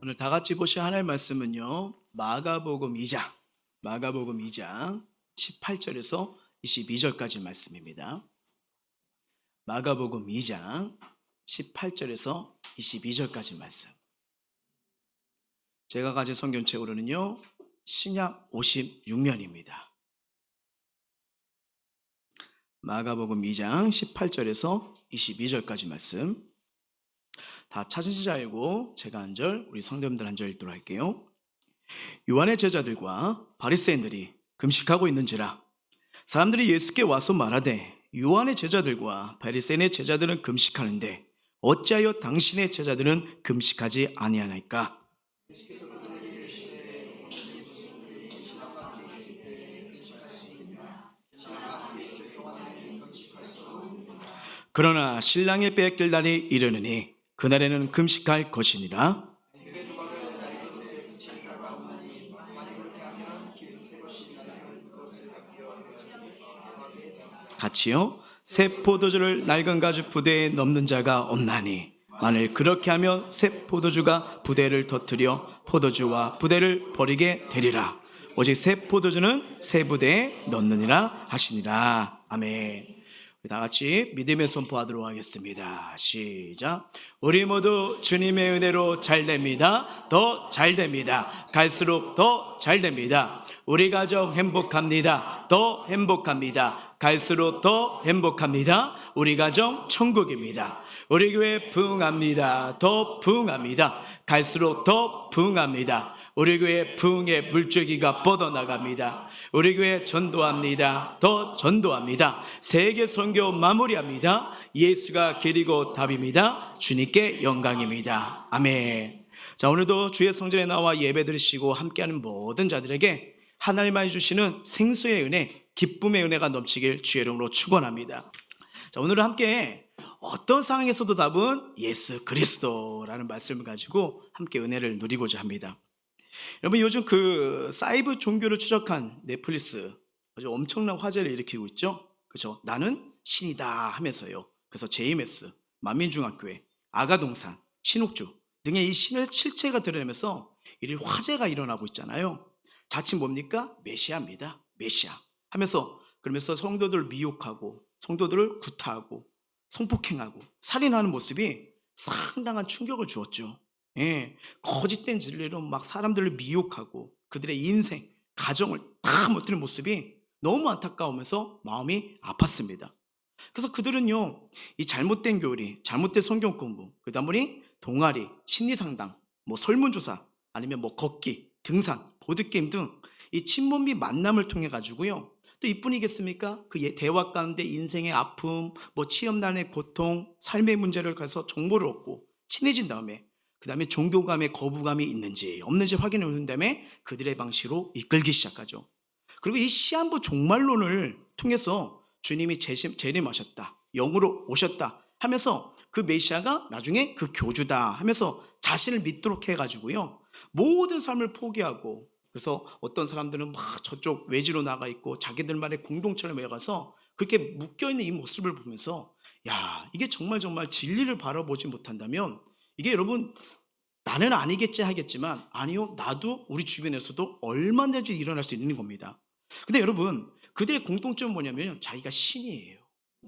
오늘 다 같이 보실 하나님의 말씀은요, 마가복음 2장 18절에서 22절까지 말씀입니다. 마가복음 2장 18절에서 22절까지 말씀. 제가 가진 성경책으로는요, 신약 56면입니다. 마가복음 2장 18절에서 22절까지 말씀. 다 찾으시지 알고 제가 한 절, 우리 성도님들 한 절 읽도록 할게요. 요한의 제자들과 바리새인들이 금식하고 있는지라 사람들이 예수께 와서 말하되, 요한의 제자들과 바리새인의 제자들은 금식하는데 어찌하여 당신의 제자들은 금식하지 아니하나이까? 그러나 신랑의 빼앗길 날이 이르느니 그날에는 금식할 것이니라. 같이요. 새 포도주를 낡은 가죽 부대에 넣는 자가 없나니 만일 그렇게 하면 새 포도주가 부대를 터뜨려 포도주와 부대를 버리게 되리라. 오직 새 포도주는 새 부대에 넣느니라 하시니라. 아멘. 다 같이 믿음의 선포하도록 하겠습니다. 시작. 우리 모두 주님의 은혜로 잘 됩니다. 더 잘 됩니다. 갈수록 더 잘 됩니다. 우리 가정 행복합니다. 더 행복합니다. 갈수록 더 행복합니다. 우리 가정 천국입니다. 우리 교회 부흥합니다. 더 부흥합니다. 갈수록 더 부흥합니다. 우리 교회 부흥의 물줄기가 뻗어나갑니다. 우리 교회 전도합니다. 더 전도합니다. 세계 선교 마무리합니다. 예수가 길이고 답입니다. 주님께 영광입니다. 아멘. 자, 오늘도 주의 성전에 나와 예배 드리시고 함께하는 모든 자들에게 하나님이 주시는 생수의 은혜, 기쁨의 은혜가 넘치길 주의 이름으로 축원합니다. 자, 오늘은 함께 어떤 상황에서도 답은 예수 그리스도라는 말씀을 가지고 함께 은혜를 누리고자 합니다. 여러분, 요즘 그 사이버 종교를 추적한 넷플릭스 아주 엄청난 화제를 일으키고 있죠. 그렇죠? 나는 신이다 하면서요. 그래서 JMS, 만민중학교회, 아가동산, 신옥주 등의 이 신을 실체가 드러내면서 이 화제가 일어나고 있잖아요. 자칫 뭡니까? 메시아입니다. 메시아 하면서, 그러면서 성도들을 미혹하고 성도들을 구타하고 성폭행하고 살인하는 모습이 상당한 충격을 주었죠. 예, 거짓된 진리로 막 사람들을 미혹하고 그들의 인생, 가정을 다 무너뜨리는 모습이 너무 안타까우면서 마음이 아팠습니다. 그래서 그들은요, 이 잘못된 교리, 잘못된 성경 공부, 그러다 보니 동아리, 심리상담, 뭐 설문조사, 아니면 뭐 걷기, 등산, 보드게임 등 이 친목 및 만남을 통해 가지고요, 또 이뿐이겠습니까? 그 대화 가운데 인생의 아픔, 뭐 취업난의 고통, 삶의 문제를 가서 정보를 얻고 친해진 다음에 그 다음에 종교감의 거부감이 있는지 없는지 확인해 본 다음에 그들의 방식으로 이끌기 시작하죠. 그리고 이 시한부 종말론을 통해서 주님이 재림하셨다, 영으로 오셨다 하면서 그 메시아가 나중에 그 교주다 하면서 자신을 믿도록 해가지고요, 모든 삶을 포기하고, 그래서 어떤 사람들은 막 저쪽 외지로 나가 있고 자기들만의 공동체를 매어가서 그렇게 묶여있는 이 모습을 보면서, 야, 이게 정말 진리를 바라보지 못한다면 이게 여러분, 나는 아니겠지 하겠지만, 아니요, 나도 우리 주변에서도 얼마든지 일어날 수 있는 겁니다. 근데 여러분, 그들의 공통점은 뭐냐면 자기가 신이에요,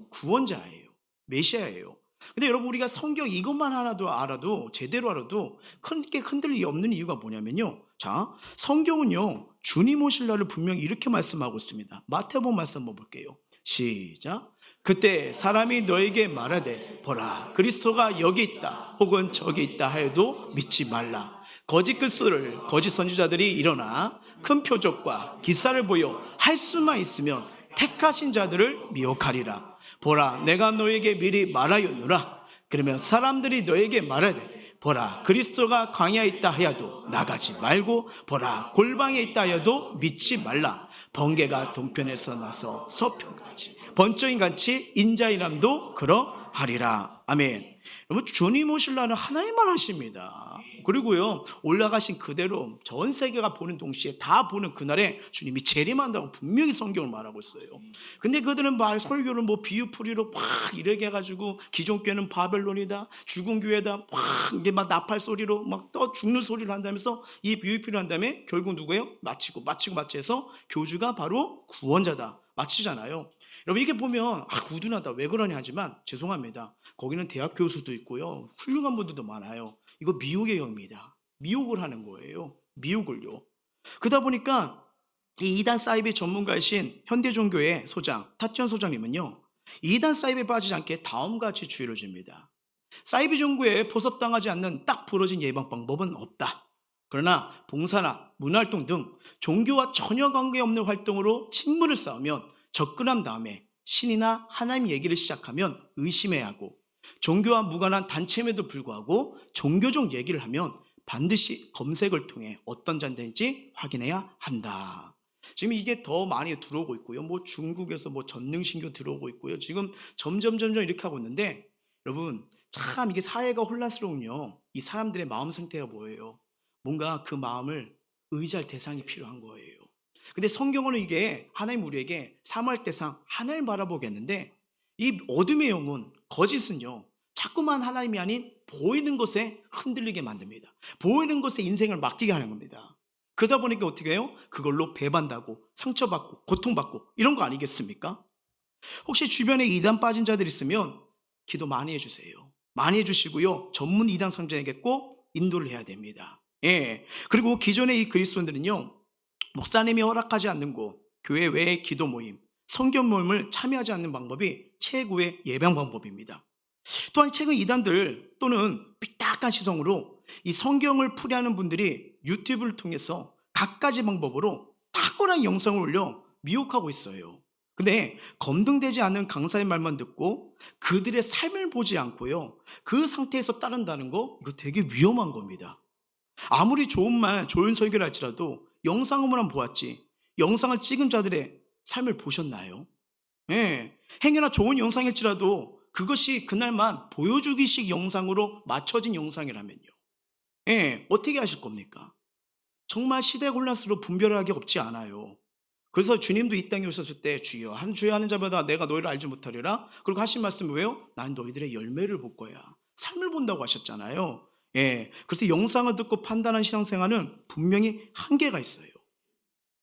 구원자예요, 메시아예요. 근데 여러분, 우리가 성경 이것만 하나도 알아도, 제대로 알아도 크게 흔들릴 리 없는 이유가 뭐냐면요, 자, 성경은요 주님 오실 날을 분명히 이렇게 말씀하고 있습니다. 마태복음 말씀 한번 볼게요. 시작. 그때 사람이 너에게 말하되, 보라, 그리스도가 여기 있다 혹은 저기 있다 하여도 믿지 말라. 거짓 그리스도를, 거짓 선지자들이 일어나 큰 표적과 기사를 보여 할 수만 있으면 택하신 자들을 미혹하리라. 보라, 내가 너에게 미리 말하였노라. 그러면 사람들이 너에게 말하되, 보라, 그리스도가 광야에 있다 하여도 나가지 말고, 보라, 골방에 있다 하여도 믿지 말라. 번개가 동편에서 나서 서편까지 번쩍인 같이 인자의 남도 그러하리라. 아멘. 여러분, 주님 오실 날은 하나님만 하십니다. 그리고요, 올라가신 그대로 전 세계가 보는 동시에 다 보는 그날에 주님이 재림한다고 분명히 성경을 말하고 있어요. 근데 그들은 설교를 뭐 비유풀이로 막 이렇게 해가지고 기존 교회는 바벨론이다, 죽은 교회다, 막 이게 막 나팔 소리로 막 떠 죽는 소리를 한다면서 이 비유풀이를 한 다음에 결국 누구예요? 마치고 해서 교주가 바로 구원자다 마치잖아요. 여러분, 이게 보면 우둔하다 왜 그러냐 하지만 죄송합니다. 거기는 대학 교수도 있고요, 훌륭한 분들도 많아요. 이거 미혹의 영입니다. 미혹을 하는 거예요. 미혹을요. 그러다 보니까 이 이단 사이비 전문가이신 현대종교의 소장 타치원 소장님은요, 이단 사이비에 빠지지 않게 다음과 같이 주의를 줍니다. 사이비 종교에 포섭당하지 않는 딱 부러진 예방 방법은 없다. 그러나 봉사나 문화활동 등 종교와 전혀 관계없는 활동으로 친분을 쌓으면 접근한 다음에 신이나 하나님 얘기를 시작하면 의심해야 하고, 종교와 무관한 단체임에도 불구하고 종교적 얘기를 하면 반드시 검색을 통해 어떤 잔대인지 확인해야 한다. 지금 이게 더 많이 들어오고 있고요. 뭐 중국에서 뭐 전능신교 들어오고 있고요. 지금 점점 이렇게 하고 있는데, 여러분, 참 이게 사회가 혼란스러운요, 이 사람들의 마음 상태가 뭐예요? 뭔가 그 마음을 의지할 대상이 필요한 거예요. 근데 성경은 이게 하나님 우리에게 사모할 대상 하나님 바라보게 했는데, 이 어둠의 영혼, 거짓은요, 자꾸만 하나님이 아닌 보이는 것에 흔들리게 만듭니다. 보이는 것에 인생을 맡기게 하는 겁니다. 그러다 보니까 어떻게 해요? 그걸로 배반당하고 상처받고 고통받고 이런 거 아니겠습니까? 혹시 주변에 이단 빠진 자들 있으면 기도 많이 해주세요. 많이 해주시고요, 전문 이단 상자에게 꼭 인도를 해야 됩니다. 예. 그리고 기존의 이 그리스도인들은요, 목사님이 허락하지 않는 곳, 교회 외의 기도 모임, 성경 모임을 참여하지 않는 방법이 최고의 예방 방법입니다. 또한 최근 이단들 또는 삐딱한 시선으로 이 성경을 풀이하는 분들이 유튜브를 통해서 갖가지 방법으로 탁월한 영상을 올려 미혹하고 있어요. 근데 검증되지 않은 강사의 말만 듣고 그들의 삶을 보지 않고요, 그 상태에서 따른다는 거, 이거 되게 위험한 겁니다. 아무리 좋은 말, 좋은 설교를 할지라도 영상으로만 보았지 영상을 찍은 자들의 삶을 보셨나요? 예. 행여나 좋은 영상일지라도 그것이 그날만 보여주기식 영상으로 맞춰진 영상이라면요, 예, 어떻게 하실 겁니까? 정말 시대 혼란스러워 분별하기 없지 않아요. 그래서 주님도 이 땅에 오셨을 때 주여 하는 자마다 내가 너희를 알지 못하리라. 그리고 하신 말씀이 왜요? 난 너희들의 열매를 볼 거야. 삶을 본다고 하셨잖아요. 예. 그래서 영상을 듣고 판단한 신앙생활은 분명히 한계가 있어요.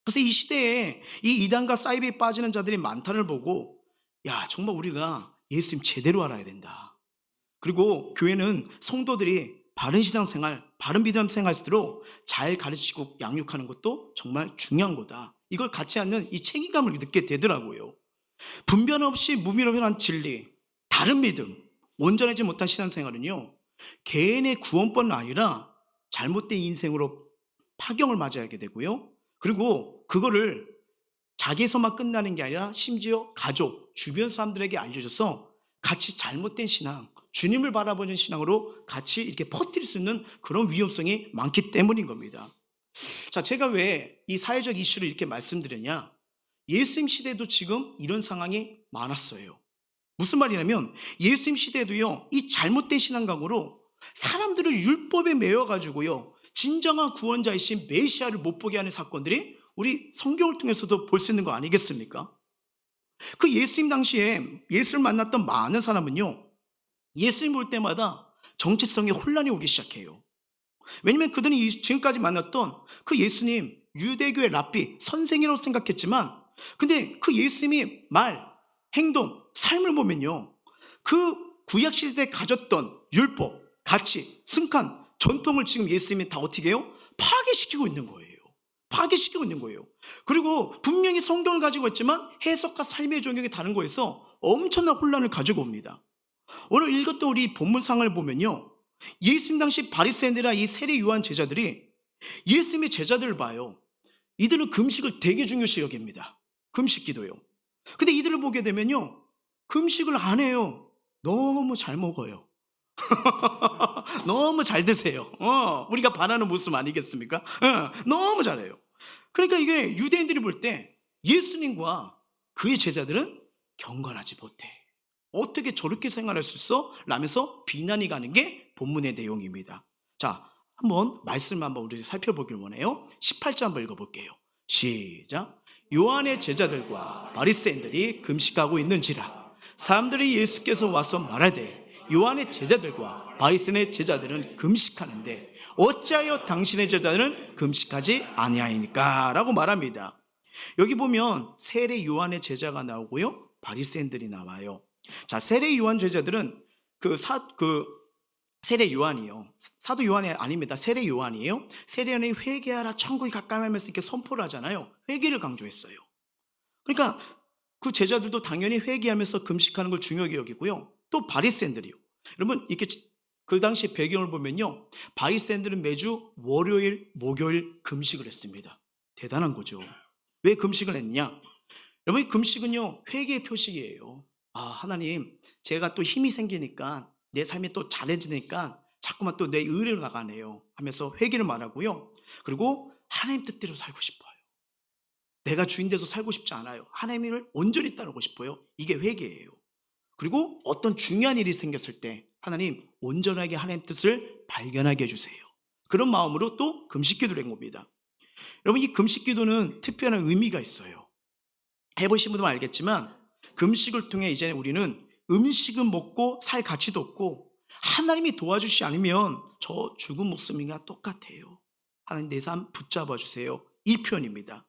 그래서 이 시대에 이 이단과 사이비에 빠지는 자들이 많다는 걸 보고, 야, 정말 우리가 예수님 제대로 알아야 된다. 그리고 교회는 성도들이 바른 신앙생활, 바른 믿음 생활수록 잘 가르치고 양육하는 것도 정말 중요한 거다. 이걸 갖지 않는 이 책임감을 느끼게 되더라고요. 분별 없이 무미로한 진리, 다른 믿음, 온전하지 못한 신앙생활은요, 개인의 구원뿐 아니라 잘못된 인생으로 파경을 맞이하게 되고요, 그리고 그거를 자기에서만 끝나는 게 아니라 심지어 가족, 주변 사람들에게 알려줘서 같이 잘못된 신앙, 주님을 바라보는 신앙으로 같이 이렇게 퍼뜨릴 수 있는 그런 위험성이 많기 때문인 겁니다. 자, 제가 왜 이 사회적 이슈를 이렇게 말씀드렸냐? 예수님 시대도 지금 이런 상황이 많았어요. 무슨 말이냐면 예수님 시대도요, 이 잘못된 신앙각으로 사람들을 율법에 매여가지고요, 진정한 구원자이신 메시아를 못 보게 하는 사건들이 우리 성경을 통해서도 볼 수 있는 거 아니겠습니까? 그 예수님 당시에 예수를 만났던 많은 사람은요, 예수님 볼 때마다 정체성에 혼란이 오기 시작해요. 왜냐면 그들은 지금까지 만났던 그 예수님, 유대교의 랍비, 선생이라고 생각했지만, 근데 그 예수님이 말, 행동, 삶을 보면요, 그 구약시대 때 가졌던 율법, 가치, 승칸, 전통을 지금 예수님이 다 어떻게 해요? 파괴시키고 있는 거예요. 파괴시키고 있는 거예요. 그리고 분명히 성경을 가지고 있지만 해석과 삶의 적용이 다른 거에서 엄청난 혼란을 가지고 옵니다. 오늘 읽었던 우리 본문상을 보면요, 예수님 당시 바리새인들이나 이 세례 요한 제자들이 예수님의 제자들을 봐요. 이들은 금식을 되게 중요시 여깁니다. 금식 기도요. 근데 이들을 보게 되면요, 금식을 안 해요. 너무 잘 먹어요. 너무 잘 드세요. 우리가 바라는 모습 아니겠습니까? 너무 잘해요. 그러니까 이게 유대인들이 볼 때 예수님과 그의 제자들은 경건하지 못해. 어떻게 저렇게 생활할 수 있어? 라면서 비난이 가는 게 본문의 내용입니다. 자, 한번 말씀을 한번 우리 살펴보길 원해요. 18절 한번 읽어볼게요. 시작. 요한의 제자들과 바리새인들이 금식하고 있는지라 사람들이 예수께서 와서 말하되 요한의 제자들과 바리새인의 제자들은 금식하는데 어찌하여 당신의 제자들은 금식하지 아니하니까? 라고 말합니다. 여기 보면 세례 요한의 제자가 나오고요, 바리새인들이 나와요. 자, 세례 요한 제자들은 세례 요한이요. 사도 요한이 아닙니다. 세례 요한이에요. 세례 요한이 회개하라, 천국이 가까이 하면서 이렇게 선포를 하잖아요. 회개를 강조했어요. 그러니까 그 제자들도 당연히 회개하면서 금식하는 걸 중요하게 여기고요. 또 바리새인들이요. 여러분, 이렇게 그 당시 배경을 보면요, 바리새인들은 매주 월요일, 목요일 금식을 했습니다. 대단한 거죠. 왜 금식을 했느냐? 여러분, 이 금식은요, 회개의 표식이에요. 아, 하나님, 제가 또 힘이 생기니까, 내 삶이 또 잘해지니까 자꾸만 또 내 의뢰로 나가네요 하면서 회개를 말하고요. 그리고 하나님 뜻대로 살고 싶어요. 내가 주인 돼서 살고 싶지 않아요. 하나님을 온전히 따르고 싶어요. 이게 회개예요. 그리고 어떤 중요한 일이 생겼을 때 하나님, 온전하게 하나님 뜻을 발견하게 해주세요. 그런 마음으로 또 금식 기도를 한 겁니다. 여러분, 이 금식 기도는 특별한 의미가 있어요. 해보신 분들은 알겠지만 금식을 통해 이제 우리는 음식은 먹고 살 가치도 없고 하나님이 도와주시지 않으면 저 죽은 목숨이랑 똑같아요. 하나님, 내 삶 붙잡아 주세요. 이 표현입니다.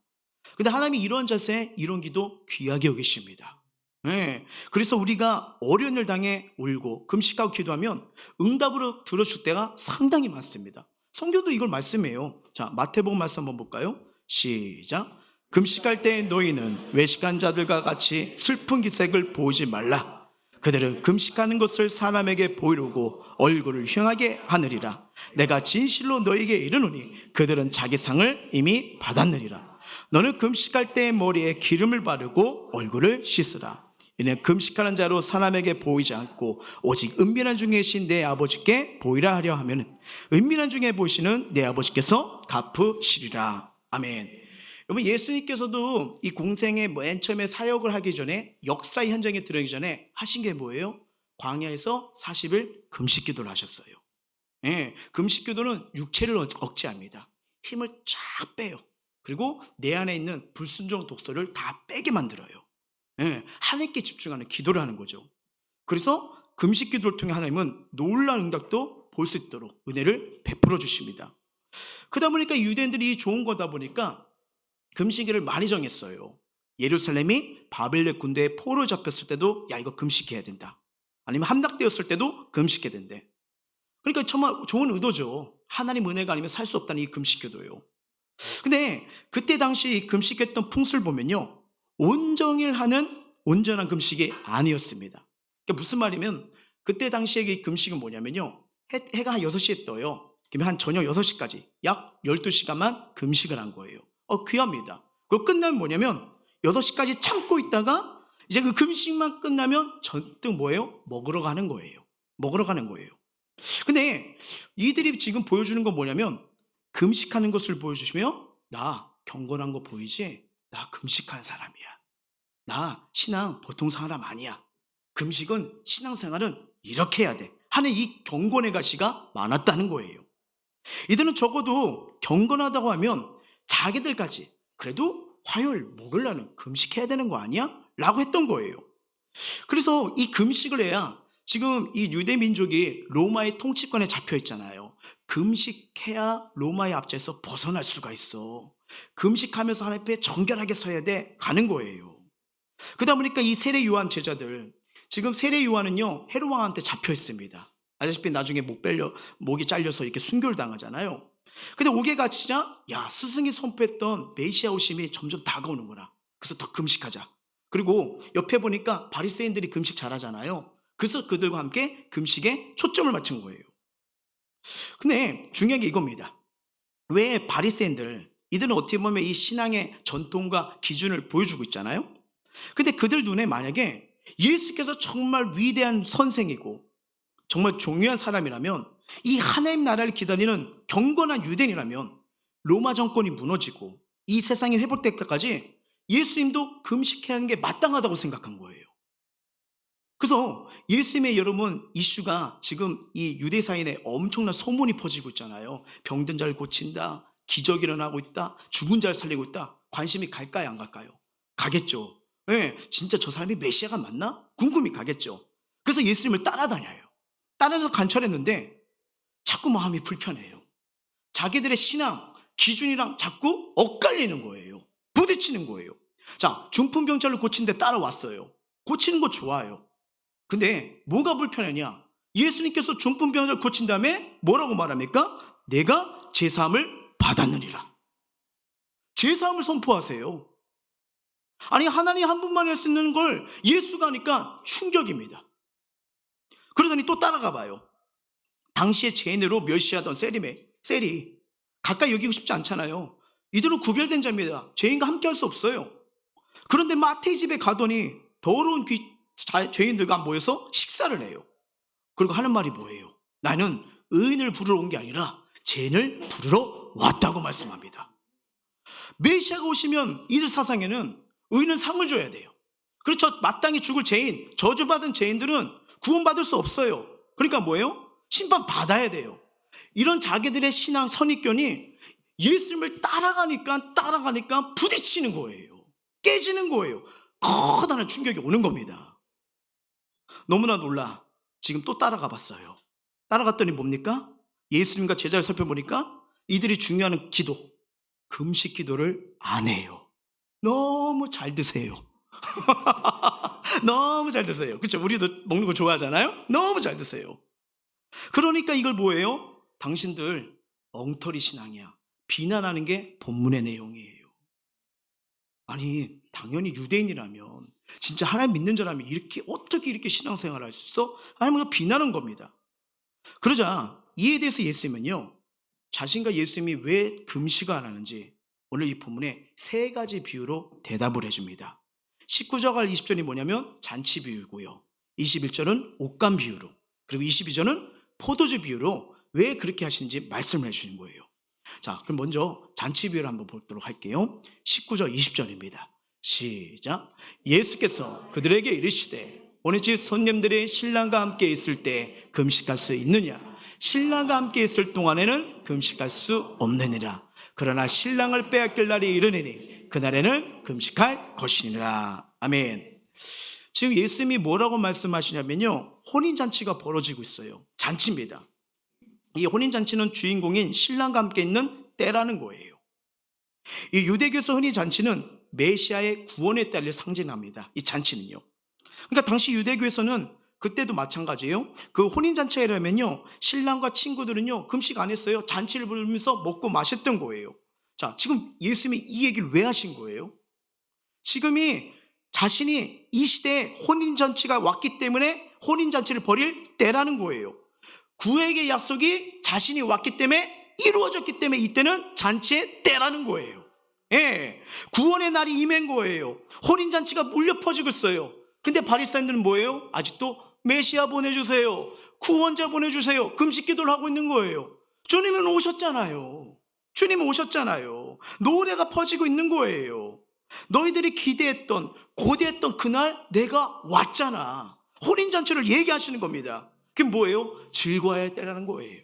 근데 하나님이 이런 자세, 이런 기도 귀하게 여기십니다. 네. 그래서 우리가 어려운 일 당해 울고 금식하고 기도하면 응답으로 들어줄 때가 상당히 많습니다. 성경도 이걸 말씀해요. 자, 마태복음 말씀 한번 볼까요? 시작. 금식할 때 너희는 외식한 자들과 같이 슬픈 기색을 보이지 말라. 그들은 금식하는 것을 사람에게 보이려고 얼굴을 흉하게 하느리라. 내가 진실로 너희에게 이르노니 그들은 자기 상을 이미 받았느리라. 너는 금식할 때 머리에 기름을 바르고 얼굴을 씻으라. 이는 금식하는 자로 사람에게 보이지 않고 오직 은밀한 중에 계신 내 아버지께 보이라 하려 하면 은밀한 중에 보시는 내 아버지께서 갚으시리라. 아멘. 여러분, 예수님께서도 이 공생의 맨 처음에 사역을 하기 전에, 역사의 현장에 들어가기 전에 하신 게 뭐예요? 광야에서 40일 금식 기도를 하셨어요. 예, 금식 기도는 육체를 억제합니다. 힘을 쫙 빼요. 그리고 내 안에 있는 불순종 독소를 다 빼게 만들어요. 예, 하나님께 집중하는 기도를 하는 거죠. 그래서 금식 기도를 통해 하나님은 놀라운 응답도 볼 수 있도록 은혜를 베풀어 주십니다. 그러다 보니까 유대인들이 좋은 거다 보니까 금식일을 많이 정했어요. 예루살렘이 바벨론 군대에 포로 잡혔을 때도 야, 이거 금식해야 된다. 아니면 함락되었을 때도 금식해야 된대. 그러니까 정말 좋은 의도죠. 하나님 은혜가 아니면 살 수 없다는 이 금식 기도예요. 근데 그때 당시 금식했던 풍수를 보면요, 온정일 하는 온전한 금식이 아니었습니다. 그러니까 무슨 말이면 그때 당시의 이 금식은 뭐냐면요, 해가 한 6시에 떠요. 그러면 한 저녁 6시까지 약 12시간만 금식을 한 거예요. 귀합니다. 그거 끝나면 뭐냐면 6시까지 참고 있다가 이제 그 금식만 끝나면 전뜩 뭐예요? 먹으러 가는 거예요. 먹으러 가는 거예요. 근데 이들이 지금 보여주는 건 뭐냐면 금식하는 것을 보여주시며 나 경건한 거 보이지? 나 금식하는 사람이야. 나 신앙 보통 사람 아니야. 금식은 신앙생활은 이렇게 해야 돼 하는 이 경건의 가시가 많았다는 거예요. 이들은 적어도 경건하다고 하면 자기들까지 그래도 화요일, 목요일 날은 금식해야 되는 거 아니야? 라고 했던 거예요. 그래서 이 금식을 해야 지금 이 유대 민족이 로마의 통치권에 잡혀 있잖아요. 금식해야 로마의 압제에서 벗어날 수가 있어. 금식하면서 하나님 앞에 정결하게 서야 돼 가는 거예요. 그러다 보니까 이 세례 요한 제자들, 지금 세례 요한은요 헤롯 왕한테 잡혀 있습니다. 아시다시피 나중에 목이 잘려서 이렇게 순교를 당하잖아요. 근데 오게 가치자 야, 스승이 선포했던 메시아 오심이 점점 다가오는구나. 그래서 더 금식하자. 그리고 옆에 보니까 바리새인들이 금식 잘하잖아요. 그래서 그들과 함께 금식에 초점을 맞춘 거예요. 근데 중요한 게 이겁니다. 왜 바리새인들, 이들은 어떻게 보면 이 신앙의 전통과 기준을 보여주고 있잖아요. 근데 그들 눈에 만약에 예수께서 정말 위대한 선생이고 정말 중요한 사람이라면, 이 하나님 나라를 기다리는 경건한 유대인이라면 로마 정권이 무너지고 이 세상이 회복될 때까지 예수님도 금식해야 하는 게 마땅하다고 생각한 거예요. 그래서 예수님의 여러분 이슈가 지금 이 유대사회 내에 엄청난 소문이 퍼지고 있잖아요. 병든 자를 고친다, 기적이 일어나고 있다, 죽은 자를 살리고 있다. 관심이 갈까요, 안 갈까요? 가겠죠. 네, 진짜 저 사람이 메시아가 맞나? 궁금이 가겠죠. 그래서 예수님을 따라다녀요. 따라서 관찰했는데 자꾸 마음이 불편해요. 자기들의 신앙 기준이랑 자꾸 엇갈리는 거예요. 부딪히는 거예요. 자, 중풍병자를 고치는데 따라왔어요. 고치는 거 좋아요. 근데 뭐가 불편하냐? 예수님께서 중풍병자를 고친 다음에 뭐라고 말합니까? 내가 제사함을 받았느니라. 제사함을 선포하세요. 아니, 하나님 한 분만 할 수 있는 걸 예수가 하니까 충격입니다. 그러더니 또 따라가 봐요. 당시에 죄인으로 멸시하던 셀이 가까이 여기고 싶지 않잖아요. 이들은 구별된 자입니다. 죄인과 함께 할 수 없어요. 그런데 마태의 집에 가더니 더러운 죄인들과 모여서 식사를 해요. 그리고 하는 말이 뭐예요? 나는 의인을 부르러 온 게 아니라 죄인을 부르러 왔다고 말씀합니다. 메시아가 오시면 이들 사상에는 의인은 상을 줘야 돼요. 그렇죠. 마땅히 죽을 죄인, 저주받은 죄인들은 구원받을 수 없어요. 그러니까 뭐예요? 심판 받아야 돼요. 이런 자기들의 신앙 선입견이 예수님을 따라가니까 부딪히는 거예요. 깨지는 거예요. 커다란 충격이 오는 겁니다. 너무나 놀라 지금 또 따라가 봤어요. 따라갔더니 뭡니까? 예수님과 제자를 살펴보니까 이들이 중요한 기도, 금식 기도를 안 해요. 너무 잘 드세요. 너무 잘 드세요. 그렇죠? 우리도 먹는 거 좋아하잖아요. 너무 잘 드세요. 그러니까 이걸 뭐예요? 당신들 엉터리 신앙이야. 비난하는 게 본문의 내용이에요. 아니, 당연히 유대인이라면, 진짜 하나님 믿는 자라면 어떻게 이렇게 신앙생활을 할 수 있어? 하나님을 비난한 겁니다. 그러자 이에 대해서 예수님은요, 자신과 예수님이 왜 금식을 안 하는지 오늘 이 본문에 세 가지 비유로 대답을 해줍니다. 19절과 20절이 뭐냐면 잔치 비유고요, 21절은 옷감 비유로, 그리고 22절은 포도주 비유로 왜 그렇게 하시는지 말씀을 해주시는 거예요. 자, 그럼 먼저 잔치 비유를 한번 보도록 할게요. 19절 20절입니다. 시작. 예수께서 그들에게 이르시되 오늘 집 손님들이 신랑과 함께 있을 때 금식할 수 있느냐? 신랑과 함께 있을 동안에는 금식할 수 없느니라. 그러나 신랑을 빼앗길 날이 이르니니 그날에는 금식할 것이니라. 아멘. 지금 예수님이 뭐라고 말씀하시냐면요, 혼인잔치가 벌어지고 있어요. 잔치입니다. 이 혼인잔치는 주인공인 신랑과 함께 있는 때라는 거예요. 이 유대교에서 흔히 잔치는 메시아의 구원의 때를 상징합니다. 이 잔치는요. 그러니까 당시 유대교에서는 그때도 마찬가지예요. 그 혼인잔치가 이러면요, 신랑과 친구들은요 금식 안 했어요. 잔치를 부르면서 먹고 마셨던 거예요. 자, 지금 예수님이 이 얘기를 왜 하신 거예요? 지금이 자신이 이 시대에 혼인잔치가 왔기 때문에 혼인잔치를 벌일 때라는 거예요. 구약의 약속이 자신이 왔기 때문에 이루어졌기 때문에 이때는 잔치의 때라는 거예요. 예, 구원의 날이 임한 거예요. 혼인잔치가 물려 퍼지고 있어요. 근데 바리새인들은 뭐예요? 아직도 메시아 보내주세요, 구원자 보내주세요, 금식 기도를 하고 있는 거예요. 주님은 오셨잖아요. 주님은 오셨잖아요. 노래가 퍼지고 있는 거예요. 너희들이 기대했던, 고대했던 그날 내가 왔잖아. 혼인잔치를 얘기하시는 겁니다. 그게 뭐예요? 즐거워할 때라는 거예요.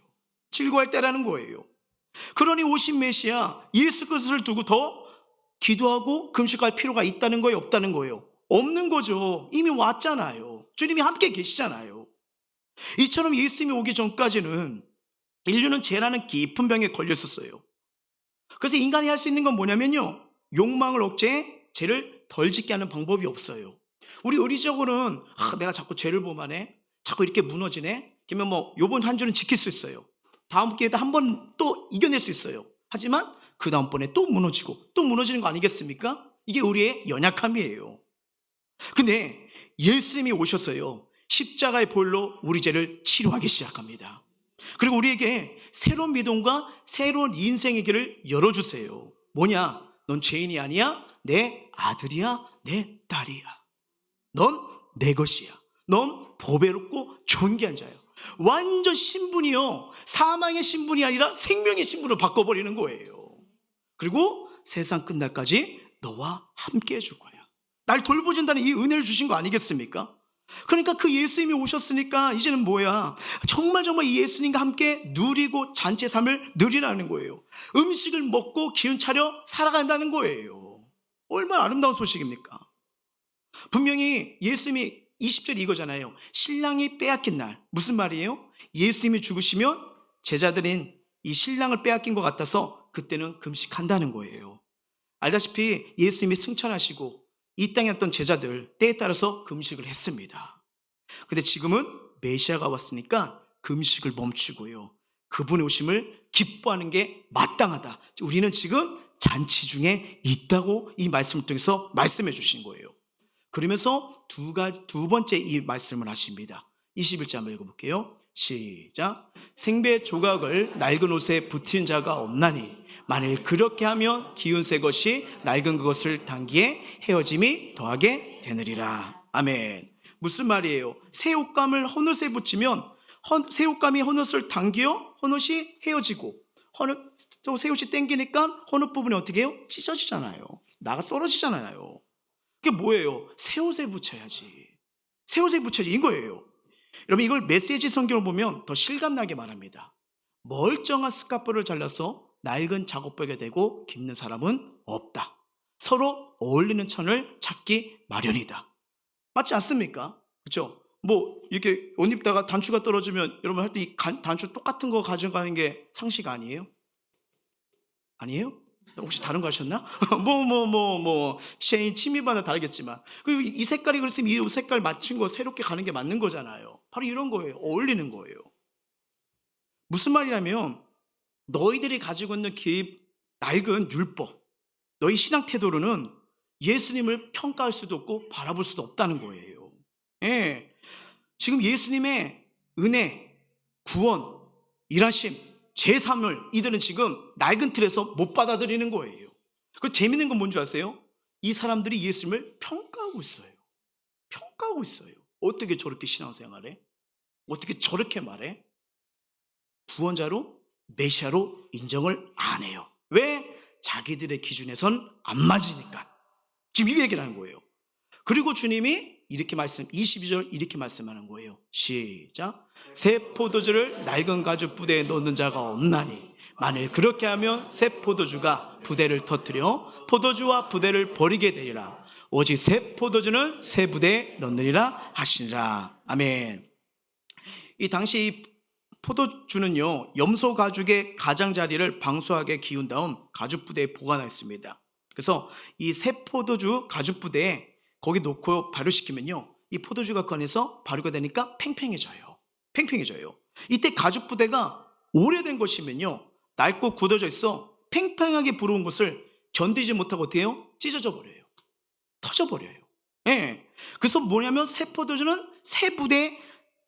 즐거워할 때라는 거예요. 그러니 오신 메시아 예수 그리스도를 두고 더 기도하고 금식할 필요가 있다는 거예요, 없다는 거예요? 없는 거죠. 이미 왔잖아요. 주님이 함께 계시잖아요. 이처럼 예수님이 오기 전까지는 인류는 죄라는 깊은 병에 걸렸었어요. 그래서 인간이 할 수 있는 건 뭐냐면요, 욕망을 억제해 죄를 덜 짓게 하는 방법이 없어요. 우리 의리적으로는 내가 자꾸 죄를 범하네, 자꾸 이렇게 무너지네, 그러면 뭐 요번 한 주는 지킬 수 있어요. 다음 기회에 한 번 또 이겨낼 수 있어요. 하지만 그 다음번에 또 무너지고 또 무너지는 거 아니겠습니까? 이게 우리의 연약함이에요. 근데 예수님이 오셨어요. 십자가의 보혈로 우리 죄를 치료하기 시작합니다. 그리고 우리에게 새로운 믿음과 새로운 인생의 길을 열어주세요. 뭐냐? 넌 죄인이 아니야. 내 아들이야, 내 딸이야. 넌 내 것이야. 넌 보배롭고 존귀한 자야. 완전 신분이요, 사망의 신분이 아니라 생명의 신분으로 바꿔버리는 거예요. 그리고 세상 끝날까지 너와 함께 해줄 거야. 날 돌보준다는 이 은혜를 주신 거 아니겠습니까? 그러니까 그 예수님이 오셨으니까 이제는 뭐야? 정말 이 예수님과 함께 누리고 잔치의 삶을 누리라는 거예요. 음식을 먹고 기운 차려 살아간다는 거예요. 얼마나 아름다운 소식입니까? 분명히 예수님이 20절 이거잖아요. 신랑이 빼앗긴 날. 무슨 말이에요? 예수님이 죽으시면 제자들인 이 신랑을 빼앗긴 것 같아서 그때는 금식한다는 거예요. 알다시피 예수님이 승천하시고 이 땅에 있던 제자들 때에 따라서 금식을 했습니다. 근데 지금은 메시아가 왔으니까 금식을 멈추고요, 그분의 오심을 기뻐하는 게 마땅하다. 우리는 지금 잔치 중에 있다고 이 말씀을 통해서 말씀해 주신 거예요. 그러면서 두 번째 이 말씀을 하십니다. 21절 한번 읽어볼게요. 시작. 생배 조각을 낡은 옷에 붙인 자가 없나니 만일 그렇게 하면 기운 새 것이 낡은 그것을 당기에 헤어짐이 더하게 되느리라. 아멘. 무슨 말이에요? 새 옷감을 헌옷에 붙이면 새 옷감이 헌옷을 당겨 헌옷이 헤어지고 새 옷이 당기니까 헌옷 부분이 어떻게 해요? 찢어지잖아요. 나가 떨어지잖아요. 그게 뭐예요? 새 옷에 붙여야지. 새 옷에 붙여야지 이거예요. 여러분, 이걸 메시지 성경을 보면 더 실감나게 말합니다. 멀쩡한 스카프를 잘라서 낡은 작업복에 대고 깁는 사람은 없다. 서로 어울리는 천을 찾기 마련이다. 맞지 않습니까? 그렇죠? 이렇게 옷 입다가 단추가 떨어지면 여러분 할 때 이 단추 똑같은 거 가져가는 게 상식 아니에요? 아니에요? 혹시 다른 거 하셨나? 체인, 침입마다 다르겠지만. 그리고 이 색깔이 그랬으면 이 색깔 맞춘 거 새롭게 가는 게 맞는 거잖아요. 바로 이런 거예요. 어울리는 거예요. 무슨 말이냐면, 너희들이 가지고 있는 낡은 율법, 너희 신앙 태도로는 예수님을 평가할 수도 없고 바라볼 수도 없다는 거예요. 예. 지금 예수님의 은혜, 구원, 일하심, 제3을 이들은 지금 낡은 틀에서 못 받아들이는 거예요. 그 재밌는 건 뭔지 아세요? 이 사람들이 예수님을 평가하고 있어요. 평가하고 있어요. 어떻게 저렇게 신앙생활해? 어떻게 저렇게 말해? 구원자로, 메시아로 인정을 안 해요. 왜? 자기들의 기준에선 안 맞으니까. 지금 이 얘기를 하는 거예요. 그리고 주님이 이렇게 22절 이렇게 말씀하는 거예요. 시작. 새 포도주를 낡은 가죽 부대에 넣는 자가 없나니 만일 그렇게 하면 새 포도주가 부대를 터뜨려 포도주와 부대를 버리게 되리라. 오직 새 포도주는 새 부대에 넣느니라 하시니라. 아멘. 이 당시 이 포도주는요, 염소 가죽의 가장자리를 방수하게 기운 다음 가죽 부대에 보관했습니다. 그래서 이 새 포도주 가죽 부대에 거기 놓고 발효시키면요, 이 포도주가 꺼내서 발효가 되니까 팽팽해져요. 팽팽해져요. 이때 가죽 부대가 오래된 것이면요, 낡고 굳어져 있어 팽팽하게 부러운 것을 견디지 못하고 어떻게 해요? 찢어져 버려요. 터져버려요. 예. 그래서 뭐냐면 새 포도주는 새 부대에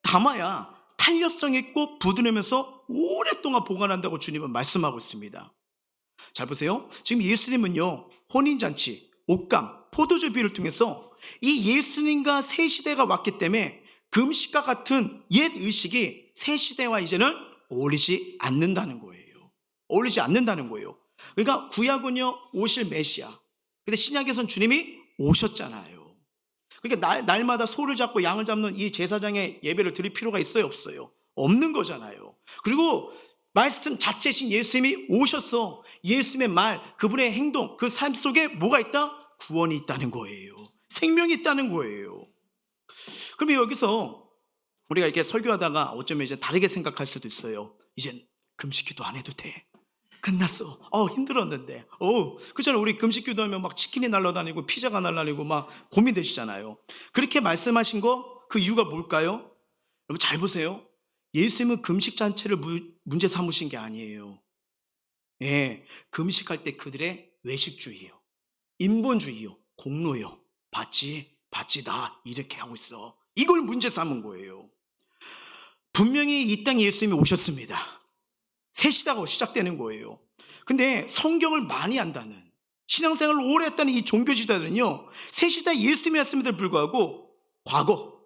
담아야 탄력성 있고 부드러면서 오랫동안 보관한다고 주님은 말씀하고 있습니다. 잘 보세요. 지금 예수님은요, 혼인잔치, 옷감, 포도주 비유를 통해서 이 예수님과 새 시대가 왔기 때문에 금식과 같은 옛 의식이 새 시대와 이제는 어울리지 않는다는 거예요. 어울리지 않는다는 거예요. 그러니까 구약은요, 오실 메시아. 근데 신약에선 주님이 오셨잖아요. 그러니까 날마다 소를 잡고 양을 잡는 이 제사장의 예배를 드릴 필요가 있어요, 없어요? 없는 거잖아요. 그리고 말씀 자체신 예수님이 오셔서 예수님의 말, 그분의 행동, 그 삶 속에 뭐가 있다? 구원이 있다는 거예요. 생명이 있다는 거예요. 그러면 여기서 우리가 이렇게 설교하다가 어쩌면 이제 다르게 생각할 수도 있어요. 이젠 금식기도 안 해도 돼. 끝났어. 힘들었는데. 그잖아요. 우리 금식기도 하면 막 치킨이 날아다니고 피자가 날아다니고 막 고민되시잖아요. 그렇게 말씀하신 거, 그 이유가 뭘까요? 여러분 잘 보세요. 예수님은 금식 자체를 문제 삼으신 게 아니에요. 예, 금식할 때 그들의 외식주의요, 인본주의요, 공로요, 받지 나 이렇게 하고 있어. 이걸 문제 삼은 거예요. 분명히 이 땅에 예수님이 오셨습니다. 새 시대가 시작되는 거예요. 근데 성경을 많이 안다는, 신앙생활을 오래 했다는 이 종교지도자들은요, 새 시대 예수님이 왔음에도 불구하고 과거,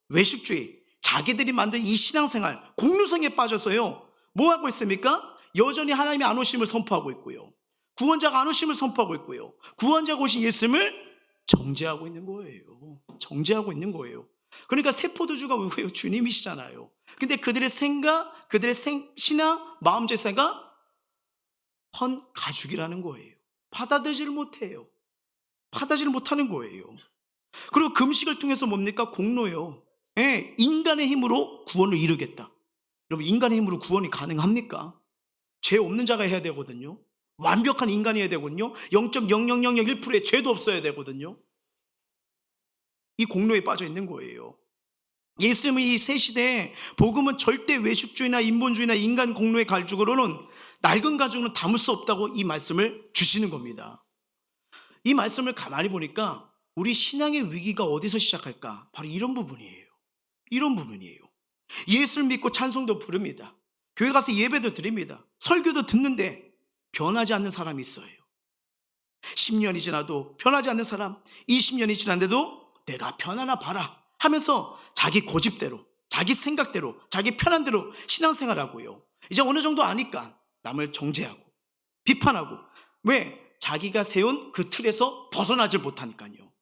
외식주의, 자기들이 만든 이 신앙생활, 공유성에 빠져서요, 뭐 하고 있습니까? 여전히 하나님의 안 오심을 선포하고 있고요, 구원자가 안 오심을 선포하고 있고요, 구원자가 오신 예수님을 정죄하고 있는 거예요. 정죄하고 있는 거예요. 그러니까 새 포도주가 왜요? 주님이시잖아요. 근데 그들의 생각, 그들의 신앙, 마음 제사가 헌 가죽이라는 거예요. 받아들이지를 못해요. 받아들이지 못하는 거예요. 그리고 금식을 통해서 뭡니까? 공로요. 예, 인간의 힘으로 구원을 이루겠다. 여러분, 인간의 힘으로 구원이 가능합니까? 죄 없는 자가 해야 되거든요. 완벽한 인간이 해야 되거든요. 0.0001%의 죄도 없어야 되거든요. 이 공로에 빠져 있는 거예요. 예수님은 이 새 시대에 복음은 절대 외식주의나 인본주의나 인간 공로의 가죽으로는, 낡은 가죽으로는 담을 수 없다고 이 말씀을 주시는 겁니다. 이 말씀을 가만히 보니까 우리 신앙의 위기가 어디서 시작할까? 바로 이런 부분이에요. 이런 부분이에요. 예수를 믿고 찬송도 부릅니다. 교회 가서 예배도 드립니다. 설교도 듣는데 변하지 않는 사람이 있어요. 10년이 지나도 변하지 않는 사람, 20년이 지났는데도 내가 변하나 봐라 하면서 자기 고집대로, 자기 생각대로, 자기 편한 대로 신앙생활하고요. 이제 어느 정도 아니까 남을 정죄하고 비판하고, 왜? 자기가 세운 그 틀에서 벗어나질 못하니까요.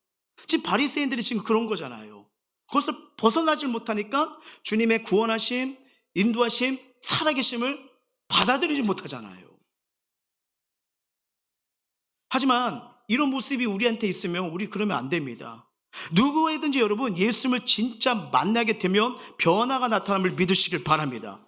지금 바리새인들이 지금 그런 거잖아요. 그것을 벗어나질 못하니까 주님의 구원하심, 인도하심, 살아계심을 받아들이지 못하잖아요. 하지만 이런 모습이 우리한테 있으면 우리 그러면 안 됩니다. 누구에든지 여러분, 예수님을 진짜 만나게 되면 변화가 나타남을 믿으시길 바랍니다.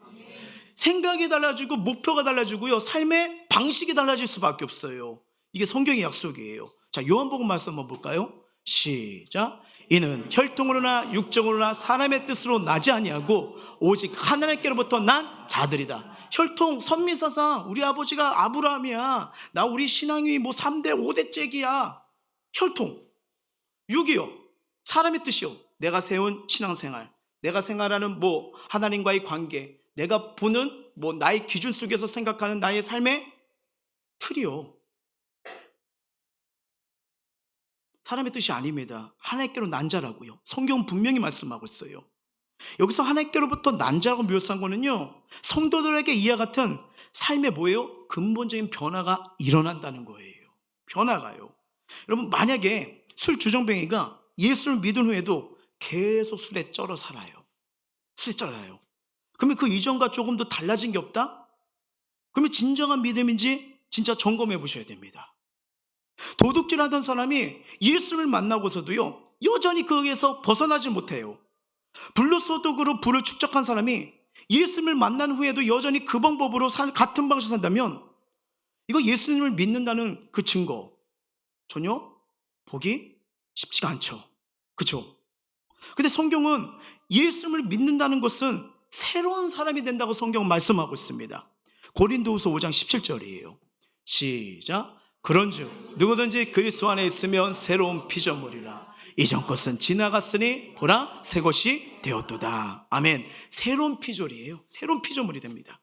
생각이 달라지고 목표가 달라지고요, 삶의 방식이 달라질 수밖에 없어요. 이게 성경의 약속이에요. 자, 요한복음 말씀 한번 볼까요? 시작. 이는 혈통으로나 육정으로나 사람의 뜻으로 나지 아니하고 오직 하나님께로부터 난 자들이다. 혈통, 선민사상, 우리 아버지가 아브라함이야. 나 우리 신앙이 뭐 3대 5대 째기야. 혈통, 육이요, 사람의 뜻이요, 내가 세운 신앙생활, 내가 생활하는 뭐 하나님과의 관계, 내가 보는 뭐 나의 기준 속에서 생각하는 나의 삶의 틀이요, 사람의 뜻이 아닙니다. 하나님께로 난 자라고요. 성경은 분명히 말씀하고 있어요. 여기서 하나님께로부터 난 자라고 묘사한 거는요, 성도들에게 이와 같은 삶의 뭐예요? 근본적인 변화가 일어난다는 거예요. 변화가요. 여러분, 만약에 술 주정뱅이가 예수를 믿은 후에도 계속 술에 쩔어 살아요. 술에 쩔어요. 그러면 그 이전과 조금 더 달라진 게 없다? 그러면 진정한 믿음인지 진짜 점검해 보셔야 됩니다. 도둑질하던 사람이 예수를 만나고서도요, 여전히 거기에서 벗어나지 못해요. 불로소득으로 부를 축적한 사람이 예수님을 만난 후에도 여전히 그 방법으로 같은 방식으로 산다면, 이거 예수님을 믿는다는 그 증거 전혀 보기 쉽지가 않죠. 그렇죠? 근데 성경은 예수님을 믿는다는 것은 새로운 사람이 된다고 성경은 말씀하고 있습니다. 고린도후서 5장 17절이에요. 시작. 그런즉 누구든지 그리스도 안에 있으면 새로운 피조물이라. 이전 것은 지나갔으니 보라 새 것이 되었도다. 아멘. 새로운 피조물이에요. 새로운 피조물이 됩니다.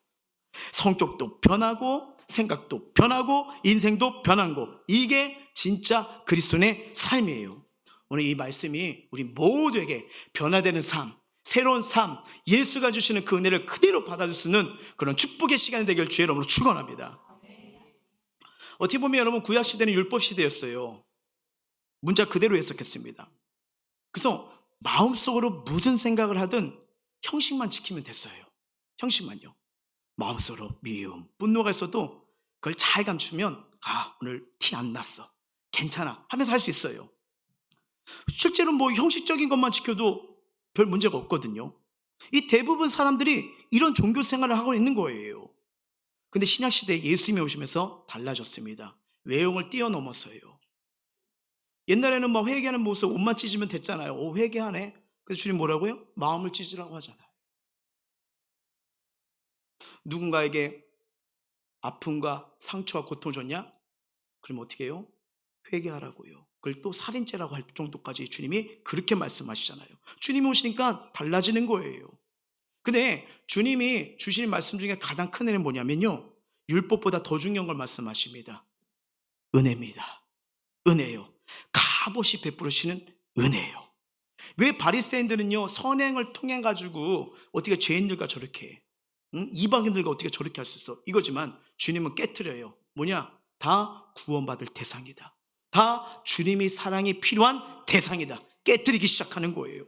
성격도 변하고 생각도 변하고 인생도 변한 거, 이게 진짜 그리스도인의 삶이에요. 오늘 이 말씀이 우리 모두에게 변화되는 삶, 새로운 삶, 예수가 주시는 그 은혜를 그대로 받아줄 수 있는 그런 축복의 시간이 되길 주의 이름으로 축원합니다. 어떻게 보면 여러분, 구약시대는 율법시대였어요. 문자 그대로 해석했습니다. 그래서 마음속으로 무슨 생각을 하든 형식만 지키면 됐어요. 형식만요. 마음속으로 미움, 분노가 있어도 그걸 잘 감추면, 아, 오늘 티 안 났어, 괜찮아 하면서 할 수 있어요. 실제로 뭐 형식적인 것만 지켜도 별 문제가 없거든요. 이 대부분 사람들이 이런 종교 생활을 하고 있는 거예요. 근데 신약시대에 예수님이 오시면서 달라졌습니다. 외형을 뛰어넘었어요. 옛날에는 막 회개하는 모습 옷만 찢으면 됐잖아요. 오, 회개하네. 그래서 주님 뭐라고요? 마음을 찢으라고 하잖아요. 누군가에게 아픔과 상처와 고통을 줬냐? 그럼 어떻게 해요? 회개하라고요. 그걸 또 살인죄라고 할 정도까지 주님이 그렇게 말씀하시잖아요. 주님이 오시니까 달라지는 거예요. 근데 주님이 주신 말씀 중에 가장 큰 애는 뭐냐면요, 율법보다 더 중요한 걸 말씀하십니다. 은혜입니다. 은혜예요. 값없이 베풀으시는 은혜예요. 왜 바리새인들은요, 선행을 통해 가지고 어떻게 죄인들과 저렇게 해? 이방인들과 어떻게 저렇게 할 수 있어? 이거지만 주님은 깨트려요. 뭐냐? 다 구원받을 대상이다. 다 주님이 사랑이 필요한 대상이다. 깨트리기 시작하는 거예요.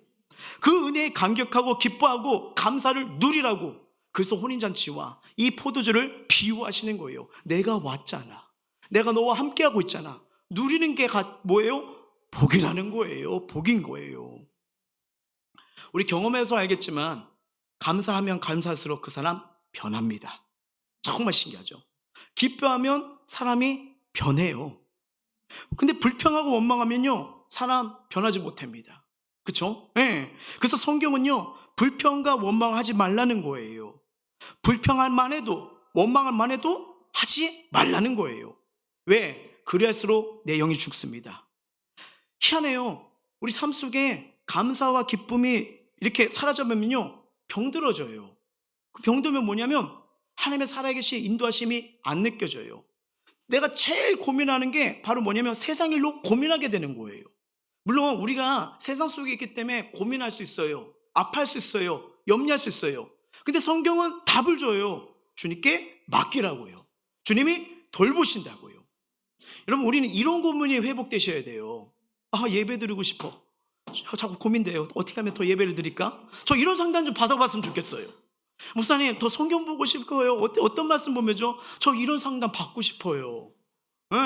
그 은혜에 감격하고 기뻐하고 감사를 누리라고. 그래서 혼인잔치와 이 포도주를 비유하시는 거예요. 내가 왔잖아. 내가 너와 함께하고 있잖아. 누리는 게 뭐예요? 복이라는 거예요. 복인 거예요. 우리 경험에서 알겠지만 감사하면 감사할수록 그 사람 변합니다. 정말 신기하죠. 기뻐하면 사람이 변해요. 근데 불평하고 원망하면요, 사람 변하지 못합니다. 그렇죠? 네. 그래서 성경은요, 불평과 원망을 하지 말라는 거예요. 불평할 만해도 원망할 만해도 하지 말라는 거예요. 왜? 그리할수록 내 영이 죽습니다. 희한해요. 우리 삶 속에 감사와 기쁨이 이렇게 사라져버리면요, 병들어져요. 그 병들면 뭐냐면 하나님의 살아계신 인도하심이 안 느껴져요. 내가 제일 고민하는 게 바로 뭐냐면 세상 일로 고민하게 되는 거예요. 물론 우리가 세상 속에 있기 때문에 고민할 수 있어요. 아파할 수 있어요. 염려할 수 있어요. 근데 성경은 답을 줘요. 주님께 맡기라고요. 주님이 돌보신다고요. 여러분, 우리는 이런 고민이 회복되셔야 돼요. 아, 예배 드리고 싶어. 자꾸 고민돼요. 어떻게 하면 더 예배를 드릴까? 저 이런 상담 좀 받아봤으면 좋겠어요. 목사님, 더 성경 보고 싶어요. 어떤 말씀 보면죠? 저 이런 상담 받고 싶어요. 네.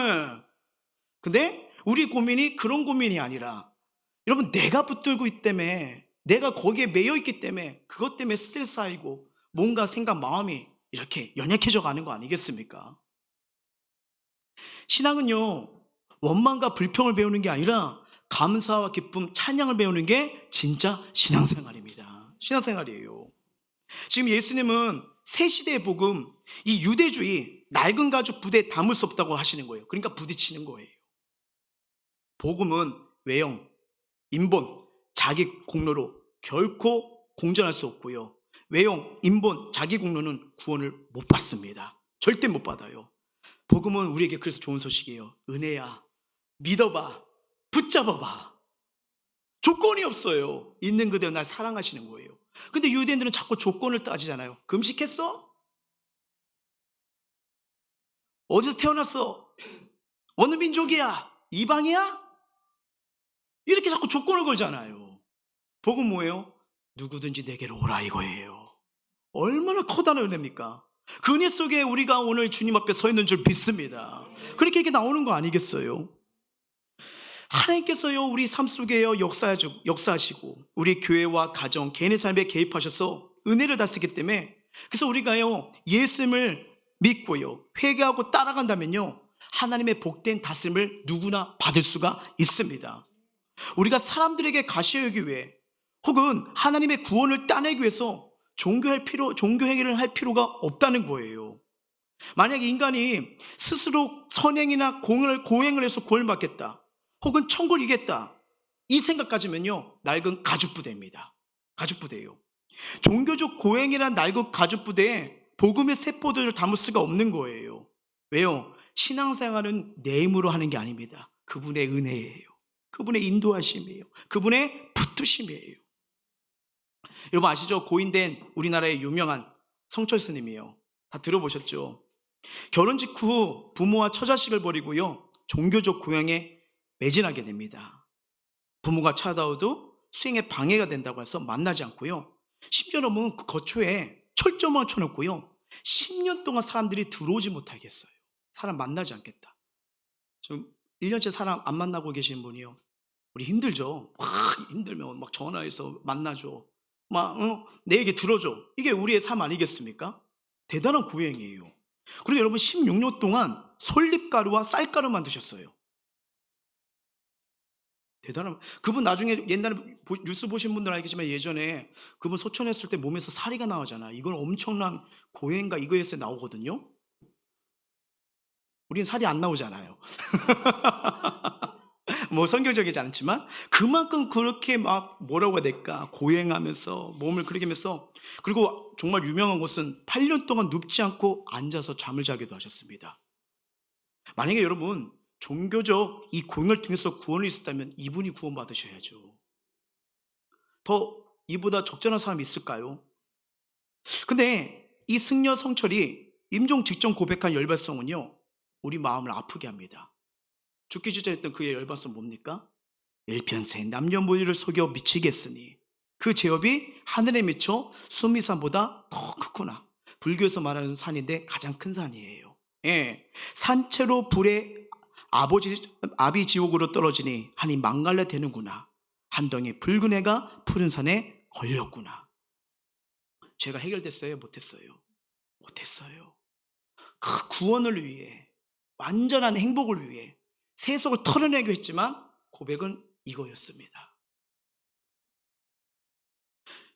근데 우리 고민이 그런 고민이 아니라, 여러분, 내가 붙들고 있기 때문에, 내가 거기에 매여 있기 때문에 그것 때문에 스트레스 쌓이고 뭔가 생각, 마음이 이렇게 연약해져 가는 거 아니겠습니까? 신앙은요, 원망과 불평을 배우는 게 아니라 감사와 기쁨, 찬양을 배우는 게 진짜 신앙생활입니다. 신앙생활이에요. 지금 예수님은 새 시대의 복음, 이 유대주의, 낡은 가죽 부대에 담을 수 없다고 하시는 거예요. 그러니까 부딪히는 거예요. 복음은 외형, 인본, 자기 공로로 결코 공전할 수 없고요. 외형, 인본, 자기 공로는 구원을 못 받습니다. 절대 못 받아요. 복음은 우리에게 그래서 좋은 소식이에요. 은혜야, 믿어봐, 붙잡아봐. 조건이 없어요. 있는 그대로 날 사랑하시는 거예요. 근데 유대인들은 자꾸 조건을 따지잖아요. 금식했어? 어디서 태어났어? 어느 민족이야? 이방이야? 이렇게 자꾸 조건을 걸잖아요. 복음 뭐예요? 누구든지 내게로 오라 이거예요. 얼마나 커다란 은혜입니까? 그 은혜 속에 우리가 오늘 주님 앞에 서 있는 줄 믿습니다. 그렇게 이게 나오는 거 아니겠어요? 하나님께서요, 우리 삶 속에요, 역사하시고 우리 교회와 가정, 개인의 삶에 개입하셔서 은혜를 다 쓰기 때문에, 그래서 우리가요, 예수님을 믿고요, 회개하고 따라간다면요, 하나님의 복된 다스림을 누구나 받을 수가 있습니다. 우리가 사람들에게 가시하기 위해, 혹은 하나님의 구원을 따내기 위해서 종교 행위를 할 필요가 없다는 거예요. 만약에 인간이 스스로 선행이나 고행을 해서 구원을 받겠다, 혹은 천국을 이겠다, 이 생각 가지면요, 낡은 가죽부대입니다. 가죽부대예요. 종교적 고행이란 낡은 가죽부대에 복음의 세포들을 담을 수가 없는 거예요. 왜요? 신앙생활은 내 힘으로 하는 게 아닙니다. 그분의 은혜예요. 그분의 인도하심이에요. 그분의 붙드심이에요. 여러분 아시죠? 고인된 우리나라의 유명한 성철 스님이에요. 다 들어보셨죠? 결혼 직후 부모와 처자식을 버리고요, 종교적 고향에 매진하게 됩니다. 부모가 찾아와도 수행에 방해가 된다고 해서 만나지 않고요, 심지어는 그 거처에 철조망을 쳐놓고요, 10년 동안 사람들이 들어오지 못하게 했어요. 사람 만나지 않겠다. 지금 1년째 사람 안 만나고 계신 분이요, 우리 힘들죠. 막 힘들면 막 전화해서 만나줘, 내 얘기 들어줘. 이게 우리의 삶 아니겠습니까? 대단한 고행이에요. 그리고 여러분 16년 동안 솔잎가루와 쌀가루만 드셨어요. 대단한, 그분 나중에 옛날에 뉴스 보신 분들은 알겠지만 예전에 그분 소천했을 때 몸에서 사리가 나오잖아. 이건 엄청난 고행과 이거에서 나오거든요. 우리는 살이 안 나오잖아요. 뭐 성경적이지 않지만 그만큼 그렇게 막 뭐라고 해야 될까, 고행하면서 몸을 그렇게 하면서, 그리고 정말 유명한 것은 8년 동안 눕지 않고 앉아서 잠을 자기도 하셨습니다. 만약에 여러분 종교적 이 고행을 통해서 구원이 있었다면 이분이 구원 받으셔야죠. 더 이보다 적절한 사람이 있을까요? 근데 이 승려 성철이 임종 직전 고백한 열발성은요, 우리 마음을 아프게 합니다. 죽기 직전에 했던 그의 열발성 뭡니까? 일편세 남녀 무리를 속여 미치겠으니 그 제업이 하늘에 미쳐 수미산보다 더 크구나. 불교에서 말하는 산인데 가장 큰 산이에요. 예, 산채로 불에 아비지옥으로 떨어지니 하니 망갈래 되는구나. 한 덩이 붉은 해가 푸른 산에 걸렸구나. 죄가 해결됐어요? 못했어요? 못했어요. 그 구원을 위해, 완전한 행복을 위해 세속을 털어내기로 했지만 고백은 이거였습니다.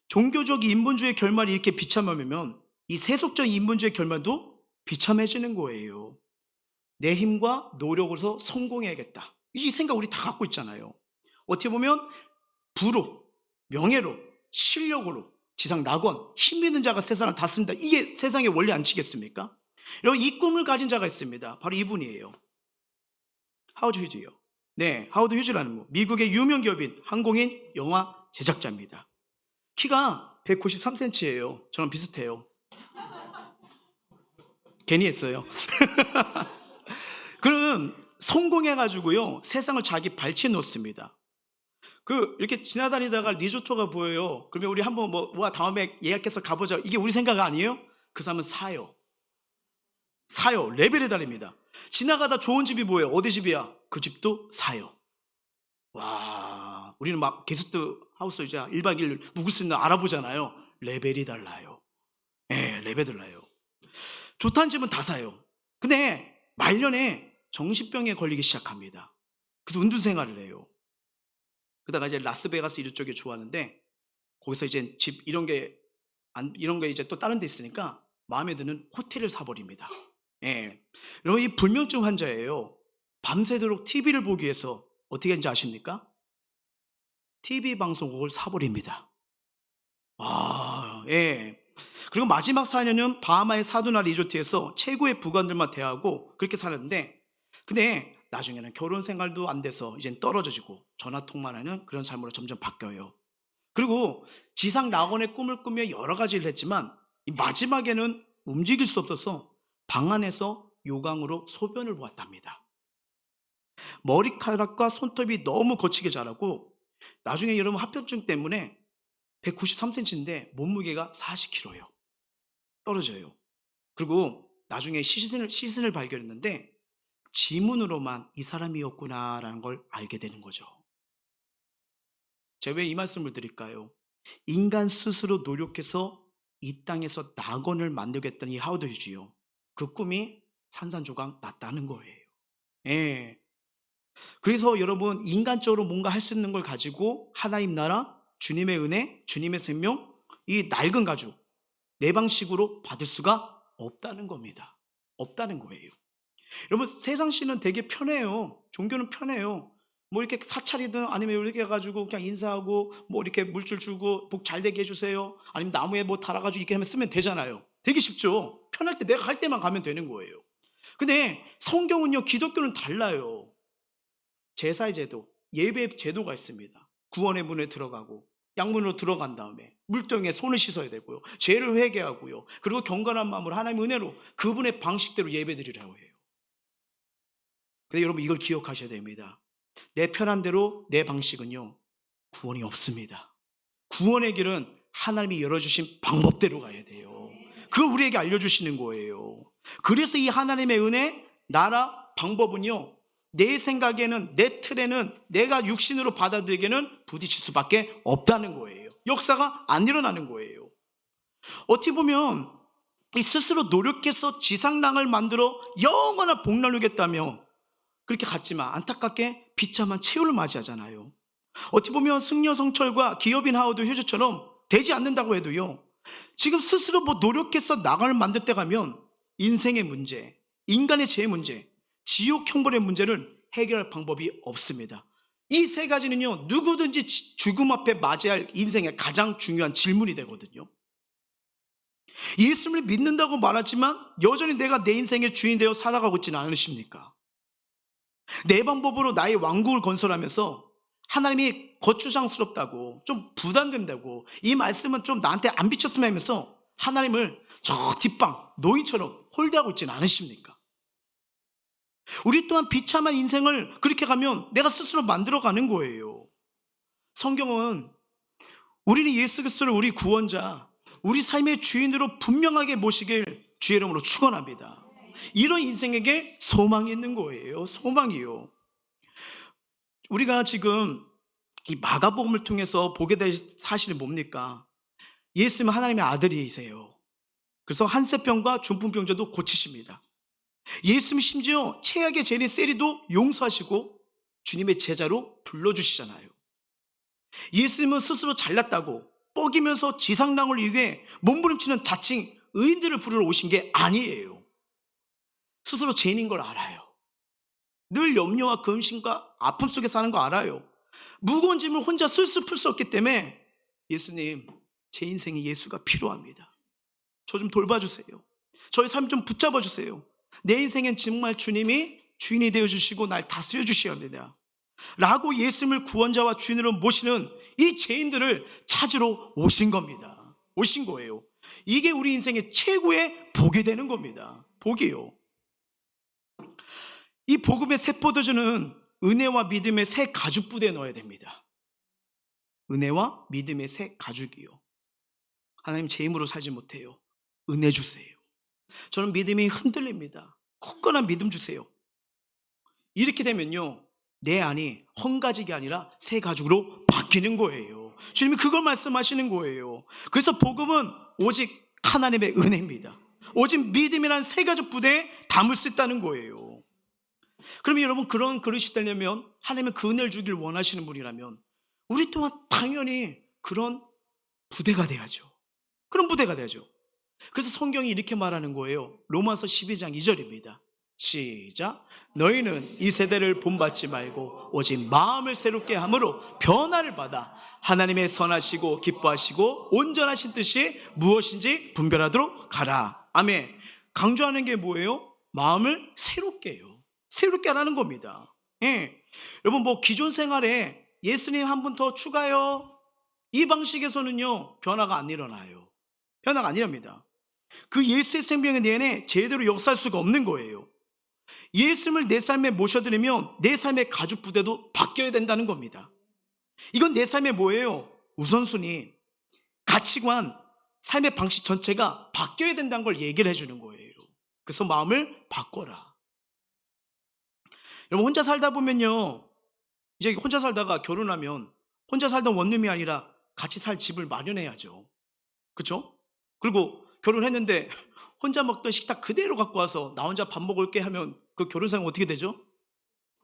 종교적 인본주의 결말이 이렇게 비참하면 이 세속적 인본주의 결말도 비참해지는 거예요. 내 힘과 노력으로서 성공해야겠다. 이 생각 우리 다 갖고 있잖아요. 어떻게 보면 부로, 명예로, 실력으로 지상 낙원, 힘 있는 자가 세상을 다스린다. 이게 세상의 원리 아니겠습니까? 여러분, 이 꿈을 가진 자가 있습니다. 바로 이분이에요. 하워드 휴즈요. 네, 하워드 휴즈라는 미국의 유명 기업인 항공인 영화 제작자입니다. 키가 193cm예요. 저랑 비슷해요. 괜히 했어요. 그는 성공해가지고요, 세상을 자기 발치에 놓습니다. 이렇게 지나다니다가 리조트가 보여요. 그러면 우리 한번 다음에 예약해서 가보자. 이게 우리 생각 아니에요? 그 사람은 사요. 레벨에 달립니다. 지나가다 좋은 집이 보여요. 어디 집이야? 그 집도 사요. 와, 우리는 막 게스트 하우스 이제 1박 2일 묵을 수 있는 알아보잖아요. 레벨이 달라요. 예, 레벨이 달라요. 좋다는 집은 다 사요. 근데 말년에 정신병에 걸리기 시작합니다. 그래서 운동 생활을 해요. 그러다가 이제 라스베가스 이쪽에 좋아하는데, 거기서 이제 집 이런 게 이제 또 다른 데 있으니까 마음에 드는 호텔을 사버립니다. 예. 여러분, 이 불면증 환자예요. 밤새도록 TV를 보기 위해서 어떻게 했는지 아십니까? TV 방송국을 사버립니다. 예. 그리고 마지막 4년은 바하마의 사두나 리조트에서 최고의 부관들만 대하고 그렇게 살았는데, 근데 나중에는 결혼 생활도 안 돼서 이젠 떨어져지고 전화통만 하는 그런 삶으로 점점 바뀌어요. 그리고 지상 낙원의 꿈을 꾸며 여러 가지 일을 했지만, 이 마지막에는 움직일 수 없어서 방 안에서 요강으로 소변을 보았답니다. 머리카락과 손톱이 너무 거치게 자라고 나중에 여러분 합병증 때문에 193cm인데 몸무게가 40kg예요. 떨어져요. 그리고 나중에 시신을 발견했는데 지문으로만 이 사람이었구나라는 걸 알게 되는 거죠. 제가 왜 이 말씀을 드릴까요? 인간 스스로 노력해서 이 땅에서 낙원을 만들겠다는 이 하워드 휴즈요, 그 꿈이 산산조각 났다는 거예요. 예. 그래서 여러분, 인간적으로 뭔가 할 수 있는 걸 가지고 하나님 나라, 주님의 은혜, 주님의 생명, 이 낡은 가죽 내 방식으로 받을 수가 없다는 겁니다. 없다는 거예요. 여러분, 세상 씨는 되게 편해요. 종교는 편해요. 이렇게 사찰이든 아니면 이렇게 해가지고 그냥 인사하고 이렇게 물줄 주고 복 잘 되게 해주세요. 아니면 나무에 달아가지고 이렇게 하면 쓰면 되잖아요. 되게 쉽죠. 편할 때 내가 할 때만 가면 되는 거예요. 근데 성경은요, 기독교는 달라요. 제사의 제도, 예배의 제도가 있습니다. 구원의 문에 들어가고 양문으로 들어간 다음에 물병에 손을 씻어야 되고요, 죄를 회개하고요, 그리고 경건한 마음으로 하나님의 은혜로 그분의 방식대로 예배드리라고 해요. 근데 여러분, 이걸 기억하셔야 됩니다. 내 편한 대로 내 방식은요, 구원이 없습니다. 구원의 길은 하나님이 열어주신 방법대로 가야 돼요. 그걸 우리에게 알려주시는 거예요. 그래서 이 하나님의 은혜, 나라, 방법은요, 내 생각에는, 내 틀에는, 내가 육신으로 받아들이기에는 부딪힐 수밖에 없다는 거예요. 역사가 안 일어나는 거예요. 어떻게 보면 이 스스로 노력해서 지상랑을 만들어 영원한 복 나누겠다며 그렇게 갔지만 안타깝게 비참한 최후를 맞이하잖아요. 어떻게 보면 승려성철과 기업인 하워드 휴즈처럼 되지 않는다고 해도요, 지금 스스로 노력해서 나갈 만들 때 가면 인생의 문제, 인간의 죄의 문제, 지옥 형벌의 문제를 해결할 방법이 없습니다. 이 세 가지는요, 누구든지 죽음 앞에 맞이할 인생의 가장 중요한 질문이 되거든요. 예수님을 믿는다고 말하지만 여전히 내가 내 인생의 주인 되어 살아가고 있지는 않으십니까? 내 방법으로 나의 왕국을 건설하면서 하나님이 거추장스럽다고, 좀 부담된다고, 이 말씀은 좀 나한테 안 비쳤으면 하면서 하나님을 저 뒷방 노인처럼 홀대하고 있지는 않으십니까? 우리 또한 비참한 인생을 그렇게 가면 내가 스스로 만들어가는 거예요. 성경은 우리는 예수 그리스도를 우리 구원자, 우리 삶의 주인으로 분명하게 모시길 주의 이름으로 축원합니다. 이런 인생에게 소망이 있는 거예요. 소망이요. 우리가 지금 이 마가복음을 통해서 보게 될 사실이 뭡니까? 예수님은 하나님의 아들이세요. 그래서 한세병과 중풍병자도 고치십니다. 예수님이 심지어 최악의 죄인 세리도 용서하시고 주님의 제자로 불러주시잖아요. 예수님은 스스로 잘났다고 뻐기면서 지상랑을 위해 몸부림치는 자칭 의인들을 부르러 오신 게 아니에요. 스스로 죄인인 걸 알아요. 늘 염려와 근심과 아픔 속에 사는 거 알아요. 무거운 짐을 혼자 슬슬 풀 수 없기 때문에 예수님, 제 인생에 예수가 필요합니다. 저 좀 돌봐주세요. 저의 삶 좀 붙잡아 주세요. 내 인생엔 정말 주님이 주인이 되어주시고 날 다스려 주셔야 합니다 라고 예수님을 구원자와 주인으로 모시는 이 죄인들을 찾으러 오신 겁니다. 오신 거예요. 이게 우리 인생의 최고의 복이 되는 겁니다. 복이요. 이 복음의 새 포도주는 은혜와 믿음의 새 가죽 부대에 넣어야 됩니다. 은혜와 믿음의 새 가죽이요. 하나님, 제 힘으로 살지 못해요. 은혜 주세요. 저는 믿음이 흔들립니다. 굳건한 믿음 주세요. 이렇게 되면요, 내 안이 헝가지가 아니라 새 가죽으로 바뀌는 거예요. 주님이 그걸 말씀하시는 거예요. 그래서 복음은 오직 하나님의 은혜입니다. 오직 믿음이라는 새 가죽 부대에 담을 수 있다는 거예요. 그러면 여러분, 그런 그릇이 되려면, 하나님은 그 은혜를 주길 원하시는 분이라면 우리 또한 당연히 그런 부대가 돼야죠. 그런 부대가 돼야죠. 그래서 성경이 이렇게 말하는 거예요. 로마서 12장 2절입니다. 시작. 너희는 이 세대를 본받지 말고 오직 마음을 새롭게 함으로 변화를 받아 하나님의 선하시고 기뻐하시고 온전하신 뜻이 무엇인지 분별하도록 가라. 아멘. 강조하는 게 뭐예요? 마음을 새롭게 해요. 새롭게 하라는 겁니다. 예. 여러분, 뭐 기존 생활에 예수님 한 분 더 추가요, 이 방식에서는요 변화가 안 일어나요. 변화가 안 일어납니다. 그 예수의 생명의 내내 제대로 역사할 수가 없는 거예요. 예수님을 내 삶에 모셔드리면 내 삶의 가죽 부대도 바뀌어야 된다는 겁니다. 이건 내 삶의 뭐예요? 우선순위, 가치관, 삶의 방식 전체가 바뀌어야 된다는 걸 얘기를 해주는 거예요. 그래서 마음을 바꿔라. 여러분, 혼자 살다 보면요, 이제 혼자 살다가 결혼하면 혼자 살던 원룸이 아니라 같이 살 집을 마련해야죠. 그렇죠? 그리고 결혼했는데 혼자 먹던 식탁 그대로 갖고 와서 나 혼자 밥 먹을게 하면 그 결혼 생활 어떻게 되죠?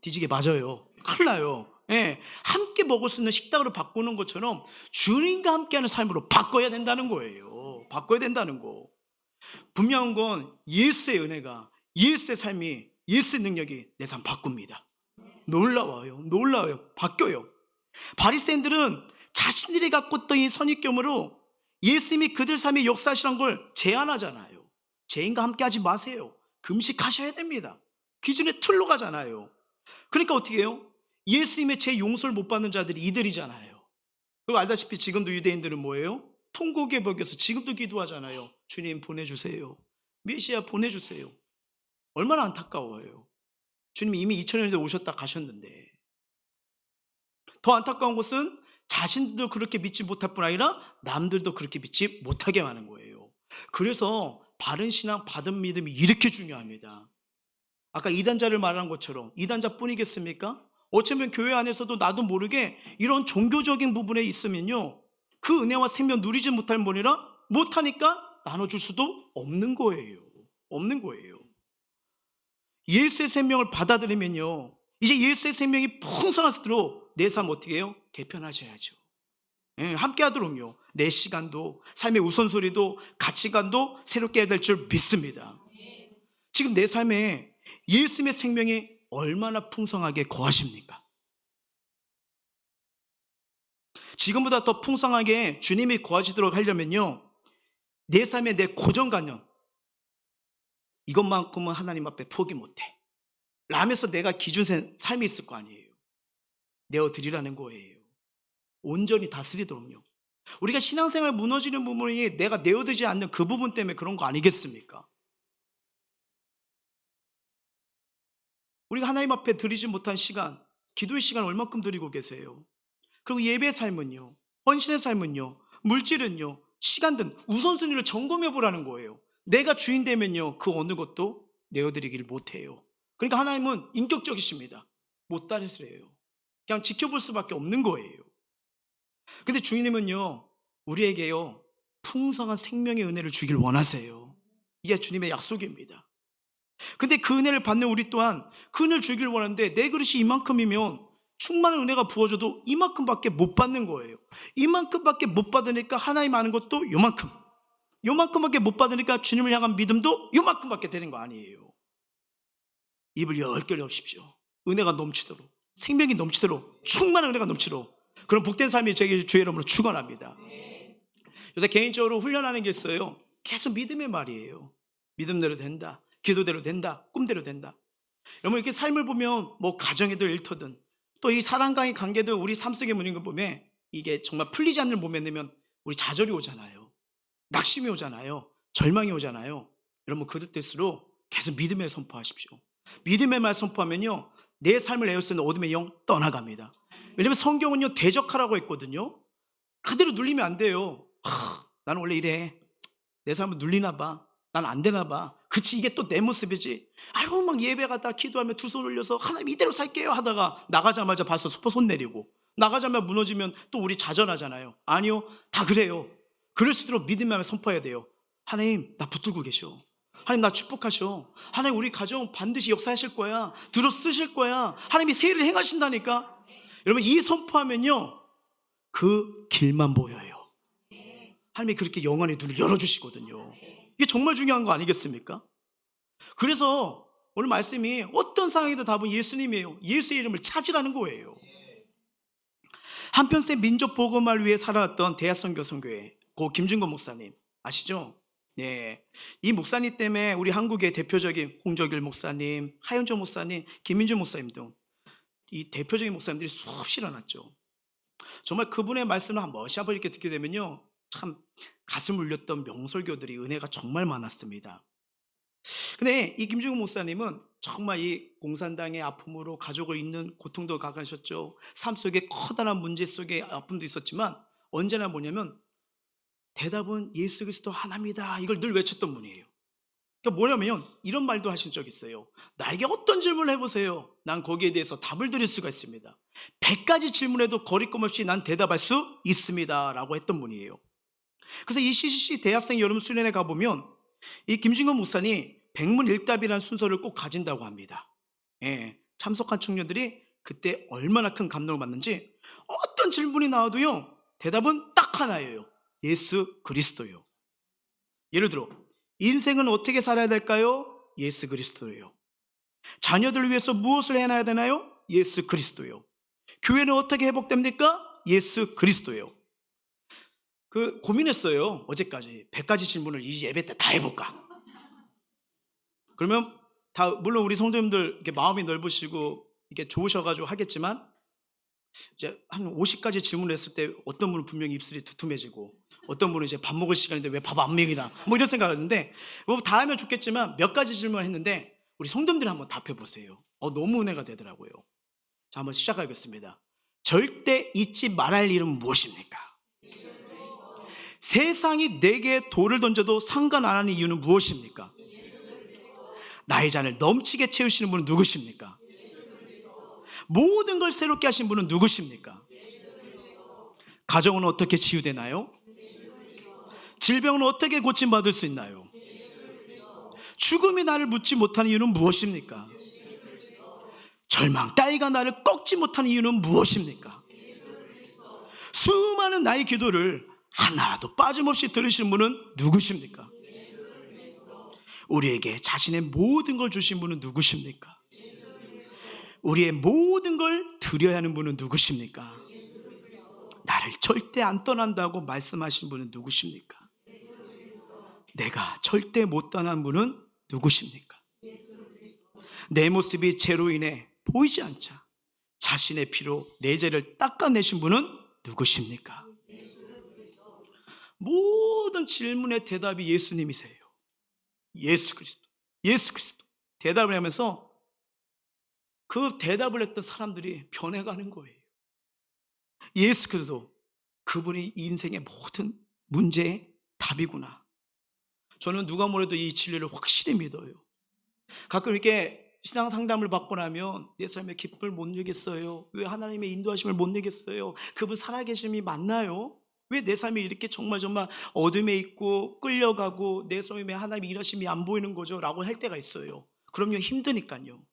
뒤지게 맞아요. 큰일 나요. 예, 함께 먹을 수 있는 식탁으로 바꾸는 것처럼 주님과 함께하는 삶으로 바꿔야 된다는 거예요. 바꿔야 된다는 거. 분명한 건 예수의 은혜가, 예수의 삶이, 예수의 능력이 내 삶 바꿉니다. 놀라워요. 놀라워요. 바뀌어요. 바리새인들은 자신들이 갖고 있던 이 선입견으로 예수님이 그들 삶에 역사하시는 걸 제안하잖아요. 죄인과 함께 하지 마세요. 금식하셔야 됩니다. 기준의 틀로 가잖아요. 그러니까 어떻게 해요? 예수님의 죄 용서를 못 받는 자들이 이들이잖아요. 그리고 알다시피 지금도 유대인들은 뭐예요? 통곡의 벽에서 지금도 기도하잖아요. 주님 보내주세요. 메시아 보내주세요. 얼마나 안타까워요. 주님이 이미 2000년 전에 오셨다 가셨는데. 더 안타까운 것은 자신들도 그렇게 믿지 못할 뿐 아니라 남들도 그렇게 믿지 못하게 하는 거예요. 그래서 바른 신앙, 바른 믿음이 이렇게 중요합니다. 아까 이단자를 말한 것처럼 이단자뿐이겠습니까? 어쩌면 교회 안에서도 나도 모르게 이런 종교적인 부분에 있으면요, 그 은혜와 생명 누리지 못할 뭐니라 못하니까 나눠줄 수도 없는 거예요. 없는 거예요. 예수의 생명을 받아들이면요, 이제 예수의 생명이 풍성할수록 내 삶 어떻게 해요? 개편하셔야죠. 예, 함께 하도록요, 내 시간도, 삶의 우선소리도, 가치관도 새롭게 해야 될 줄 믿습니다. 지금 내 삶에 예수님의 생명이 얼마나 풍성하게 거하십니까? 지금보다 더 풍성하게 주님이 거하시도록 하려면요, 내 삶의 내 고정관념, 이것만큼은 하나님 앞에 포기 못해 라면서 내가 기준 삶이 있을 거 아니에요. 내어드리라는 거예요. 온전히 다스리도록요. 우리가 신앙생활 무너지는 부분이 내가 내어드리지 않는 그 부분 때문에 그런 거 아니겠습니까? 우리가 하나님 앞에 드리지 못한 시간, 기도의 시간 얼마큼 드리고 계세요? 그리고 예배 삶은요, 헌신의 삶은요, 물질은요, 시간 등 우선순위를 점검해 보라는 거예요. 내가 주인 되면요, 그 어느 것도 내어드리길 못해요. 그러니까 하나님은 인격적이십니다. 못 따르시래요. 그냥 지켜볼 수밖에 없는 거예요. 근데 주님은요, 우리에게요, 풍성한 생명의 은혜를 주길 원하세요. 이게 주님의 약속입니다. 근데 그 은혜를 받는 우리 또한 그 은혜를 주길 원하는데 내 그릇이 이만큼이면 충만한 은혜가 부어져도 이만큼밖에 못 받는 거예요. 이만큼밖에 못 받으니까 하나님 아는 것도 요만큼, 요만큼밖에 못 받으니까 주님을 향한 믿음도 요만큼밖에 되는 거 아니에요. 입을 열결 여십시오. 은혜가 넘치도록, 생명이 넘치도록, 충만한 은혜가 넘치도록, 그런 복된 삶이 저에게 주의 이름으로 축원합니다. 요새 개인적으로 훈련하는 게 있어요. 계속 믿음의 말이에요. 믿음대로 된다, 기도대로 된다, 꿈대로 된다. 여러분, 이렇게 삶을 보면 뭐 가정이든 일터든 또 이 사랑과의 관계도 우리 삶 속에 문인 걸 보면 이게 정말 풀리지 않는 몸에 내면 우리 좌절이 오잖아요. 낙심이 오잖아요. 절망이 오잖아요. 여러분, 그럴수록 계속 믿음을 선포하십시오. 믿음의 말 선포하면요, 내 삶을 에워쓰는 어둠의 영 떠나갑니다. 왜냐면 성경은요, 대적하라고 했거든요. 그대로 눌리면 안 돼요. 나는 원래 이래, 내 삶은 눌리나 봐, 난 안 되나 봐, 그치, 이게 또 내 모습이지. 아이고, 막 예배 가다 기도하면 두 손 올려서 하나님 이대로 살게요 하다가 나가자마자 벌써 손 내리고, 나가자마자 무너지면 또 우리 좌절하잖아요. 아니요, 다 그래요. 그럴수록 믿음의 말을 선포해야 돼요. 하나님, 나 붙들고 계셔. 하나님, 나 축복하셔. 하나님, 우리 가정 반드시 역사하실 거야. 들어 쓰실 거야. 하나님이 새 일을 행하신다니까. 여러분, 이 선포하면요, 그 길만 보여요. 하나님이 그렇게 영원의 눈을 열어주시거든요. 이게 정말 중요한 거 아니겠습니까? 그래서 오늘 말씀이 어떤 상황에도 답은 예수님이에요. 예수의 이름을 찾으라는 거예요. 한평생 민족 복음을 위해 살아왔던 대하선교 선교회 고 김준건 목사님 아시죠? 네, 이 목사님 때문에 우리 한국의 대표적인 홍정길 목사님, 하현정 목사님, 김민주 목사님 등 이 대표적인 목사님들이 수없이 일어났죠. 정말 그분의 말씀을 한 번씩 이렇게 듣게 되면요, 참 가슴 울렸던 명설교들이 은혜가 정말 많았습니다. 근데 이 김중훈 목사님은 정말 이 공산당의 아픔으로 가족을 잃는 고통도 가가셨죠. 삶 속에 커다란 문제 속에 아픔도 있었지만 언제나 뭐냐면 대답은 예수 그리스도 하나입니다, 이걸 늘 외쳤던 분이에요. 그러니까 뭐냐면 이런 말도 하신 적 있어요. 나에게 어떤 질문을 해보세요, 난 거기에 대해서 답을 드릴 수가 있습니다. 100가지 질문에도 거리낌 없이 난 대답할 수 있습니다 라고 했던 분이에요. 그래서 이 CCC 대학생 여름 수련회 가보면 이 김진건 목사님 백문일답이라는 순서를 꼭 가진다고 합니다. 예, 참석한 청년들이 그때 얼마나 큰 감동을 받는지, 어떤 질문이 나와도요, 대답은 딱 하나예요. 예수 그리스도요. 예를 들어 인생은 어떻게 살아야 될까요? 예수 그리스도요. 자녀들을 위해서 무엇을 해놔야 되나요? 예수 그리스도요. 교회는 어떻게 회복됩니까? 예수 그리스도요. 고민했어요. 어제까지 100가지 질문을 이 예배 때 다 해볼까? 그러면 다 물론 우리 성도님들 이렇게 마음이 넓으시고 이렇게 좋으셔가지고 하겠지만, 이제 한 50가지 질문을 했을 때 어떤 분은 분명히 입술이 두툼해지고 어떤 분은 이제 밥 먹을 시간인데 왜 밥 안 먹이나 뭐 이런 생각을 했는데, 뭐 다 하면 좋겠지만 몇 가지 질문을 했는데 우리 성도님들이 한번 답해 보세요. 너무 은혜가 되더라고요. 자, 한번 시작하겠습니다. 절대 잊지 말아야 할 일은 무엇입니까? 세상이 내게 돌을 던져도 상관 안 하는 이유는 무엇입니까? 나의 잔을 넘치게 채우시는 분은 누구십니까? 모든 걸 새롭게 하신 분은 누구십니까? 가정은 어떻게 치유되나요? 질병은 어떻게 고침받을 수 있나요? 죽음이 나를 묻지 못하는 이유는 무엇입니까? 절망 따위가 나를 꺾지 못하는 이유는 무엇입니까? 수많은 나의 기도를 하나도 빠짐없이 들으시는 분은 누구십니까? 우리에게 자신의 모든 걸 주신 분은 누구십니까? 우리의 모든 걸 드려야 하는 분은 누구십니까? 나를 절대 안 떠난다고 말씀하신 분은 누구십니까? 내가 절대 못 떠난 분은 누구십니까? 내 모습이 죄로 인해 보이지 않자 자신의 피로 내 죄를 닦아내신 분은 누구십니까? 모든 질문의 대답이 예수님이세요. 예수 그리스도, 예수 그리스도. 대답을 하면서 그 대답을 했던 사람들이 변해가는 거예요. 예수 그리스도, 그분이 인생의 모든 문제의 답이구나. 저는 누가 뭐래도 이 진리를 확실히 믿어요. 가끔 이렇게 신앙 상담을 받고 나면 내 삶의 기쁨을 못 느겠어요. 왜 하나님의 인도하심을 못 느겠어요? 그분 살아계심이 맞나요? 왜 내 삶이 이렇게 정말 어둠에 있고 끌려가고 내 삶에 하나님의 일하심이 안 보이는 거죠? 라고 할 때가 있어요. 그럼요, 힘드니까요.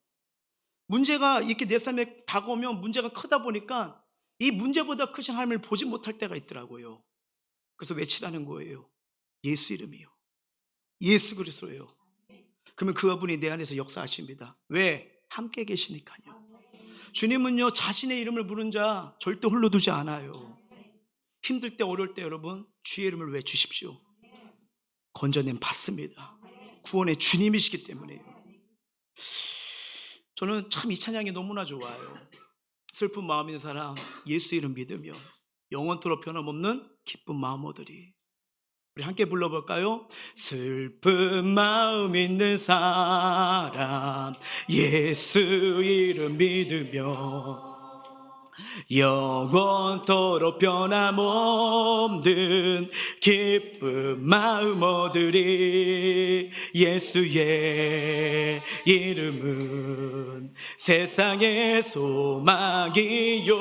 문제가 이렇게 내 삶에 다가오면 문제가 크다 보니까 이 문제보다 크신 하나님을 보지 못할 때가 있더라고요. 그래서 외치라는 거예요. 예수 이름이요. 예수 그리스도예요. 그러면 그분이 내 안에서 역사하십니다. 왜? 함께 계시니까요. 주님은요, 자신의 이름을 부른 자 절대 홀로 두지 않아요. 힘들 때, 어려울 때 여러분 주의 이름을 외치십시오. 건져냄 받습니다. 구원의 주님이시기 때문에요. 저는 참 이 찬양이 너무나 좋아요. 슬픈 마음 있는 사람 예수 이름 믿으며 영원토록 변함없는 기쁜 마음 얻으리. 우리 함께 불러볼까요? 슬픈 마음 있는 사람 예수 이름 믿으며 영원토록 변함없는 기쁜 마음 얻으리. 예수의 이름은 세상의 소망이요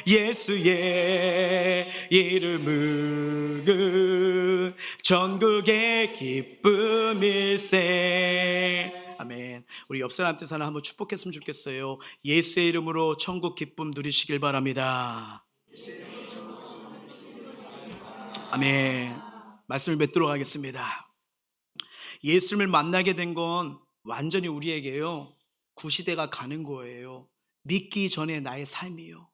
예수의 이름은 전국의 기쁨일세. 아멘. 우리 옆 사람한테 한번 축복했으면 좋겠어요. 예수의 이름으로 천국 기쁨 누리시길 바랍니다. 아멘. 말씀을 맺도록 하겠습니다. 예수님을 만나게 된 건 완전히 우리에게요 구시대가 가는 거예요. 믿기 전에 나의 삶이요,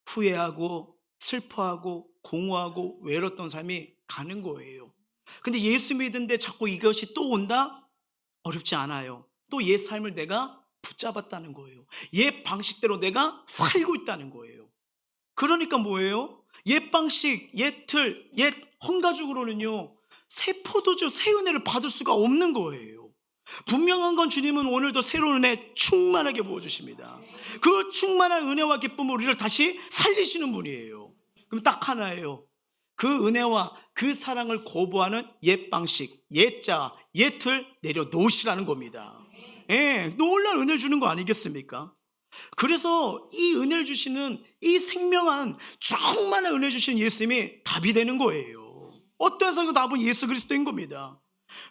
후회하고 슬퍼하고 공허하고 외로웠던 삶이 가는 거예요. 근데 예수 믿는데 자꾸 이것이 또 온다? 어렵지 않아요. 또 옛 삶을 내가 붙잡았다는 거예요. 옛 방식대로 내가 살고 있다는 거예요. 그러니까 뭐예요? 옛 방식, 옛 틀, 옛 헌가죽으로는요 새 포도주, 새 은혜를 받을 수가 없는 거예요. 분명한 건 주님은 오늘도 새로운 은혜 충만하게 부어주십니다. 그 충만한 은혜와 기쁨을 우리를 다시 살리시는 분이에요. 그럼 딱 하나예요. 그 은혜와 그 사랑을 거부하는 옛 방식, 옛 자, 옛 틀 내려놓으시라는 겁니다. 예, 놀라운 은혜를 주는 거 아니겠습니까? 그래서 이 은혜를 주시는 이 생명한 충만한 은혜 주시는 예수님이 답이 되는 거예요. 어떤 상황도 답은 예수 그리스도인 겁니다.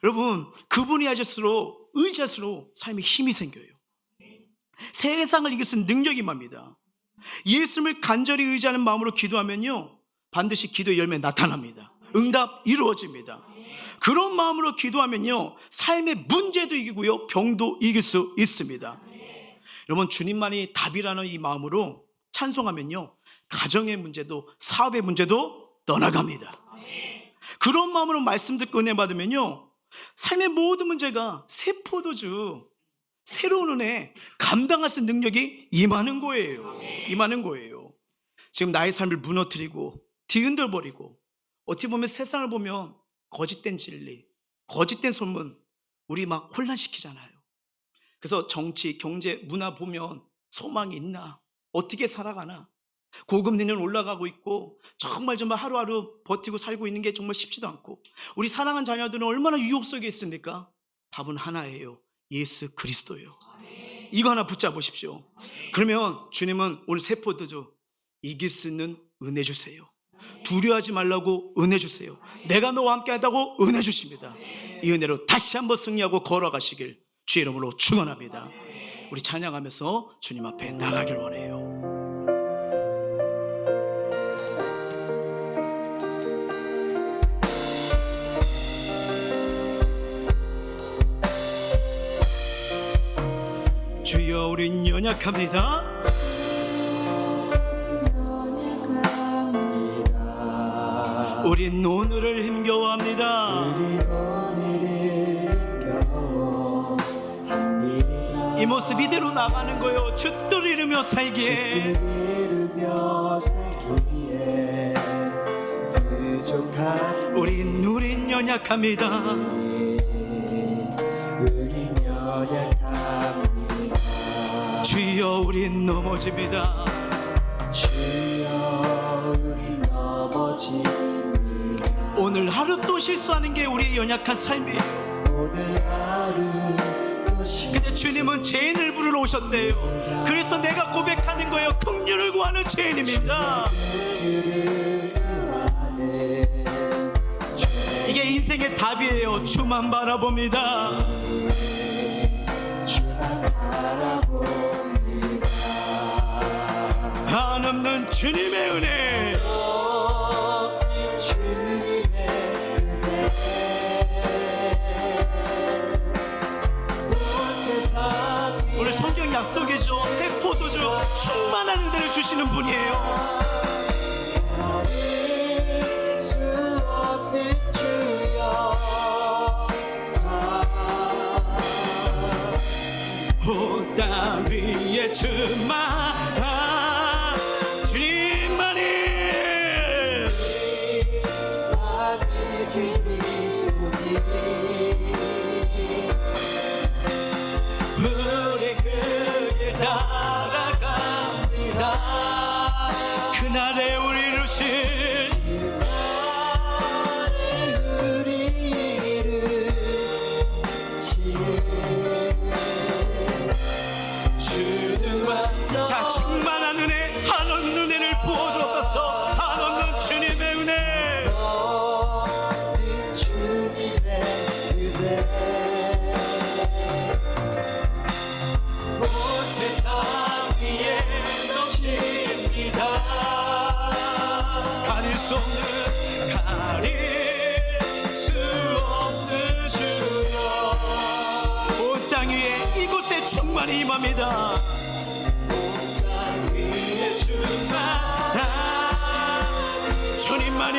여러분, 그분이 하실수록 의지할수록 삶에 힘이 생겨요. 세상을 이길 수 있는 능력이 임합니다. 예수님을 간절히 의지하는 마음으로 기도하면요 반드시 기도의 열매 나타납니다. 응답 이루어집니다. 그런 마음으로 기도하면요 삶의 문제도 이기고요 병도 이길 수 있습니다. 여러분, 주님만이 답이라는 이 마음으로 찬송하면요 가정의 문제도 사업의 문제도 떠나갑니다. 그런 마음으로 말씀 듣고 은혜 받으면요 삶의 모든 문제가 새 포도주, 새로운 은혜 감당할 수 있는 능력이 임하는 거예요. 임하는 거예요. 지금 나의 삶을 무너뜨리고 뒤흔들버리고 어떻게 보면 세상을 보면 거짓된 진리, 거짓된 소문 우리 막 혼란시키잖아요. 그래서 정치, 경제, 문화 보면 소망이 있나? 어떻게 살아가나? 고금리는 올라가고 있고 정말 하루하루 버티고 살고 있는 게 정말 쉽지도 않고 우리 사랑하는 자녀들은 얼마나 유혹 속에 있습니까? 답은 하나예요. 예수 그리스도예요. 이거 하나 붙잡으십시오. 그러면 주님은 오늘 새 포도주 이길 수 있는 은혜 주세요. 두려워하지 말라고 은혜 주세요. 내가 너와 함께 하다고 은혜 주십니다. 이 은혜로 다시 한번 승리하고 걸어가시길 주의 이름으로 축원합니다. 우리 찬양하면서 주님 앞에 나가길 원해요. 주여 우린 연약합니다. 우린 오늘을 힘겨워합니다. 이 모습 이대로 나가는 거요 주들 이루며 살기에 우린 연약합니다. 주여 우린 넘어집니다. 주여 오늘 하루 또 실수하는 게 우리의 연약한 삶이에요. 근데 주님은 죄인을 부르러 오셨대요. 그래서 내가 고백하는 거예요. 긍휼을 구하는 죄인입니다. 이게 인생의 답이에요. 주만 바라봅니다. 한없는 주님의 은혜. 오늘 성경 약속이죠. 새 포도주 충만한 은혜를 주시는 분이에요. 땅 위에 주만 주님만이 우리 그길 따라갑니다. 그날에 우리를 자, 충만한 은혜, 한없는 은혜를 부어주옵소서. 한없는 주님의 은혜. 온 세상 위에 넘칩니다. 가릴 수 없는 주여. 온 땅 위에 이곳에 충만히 임합니다. 주님만이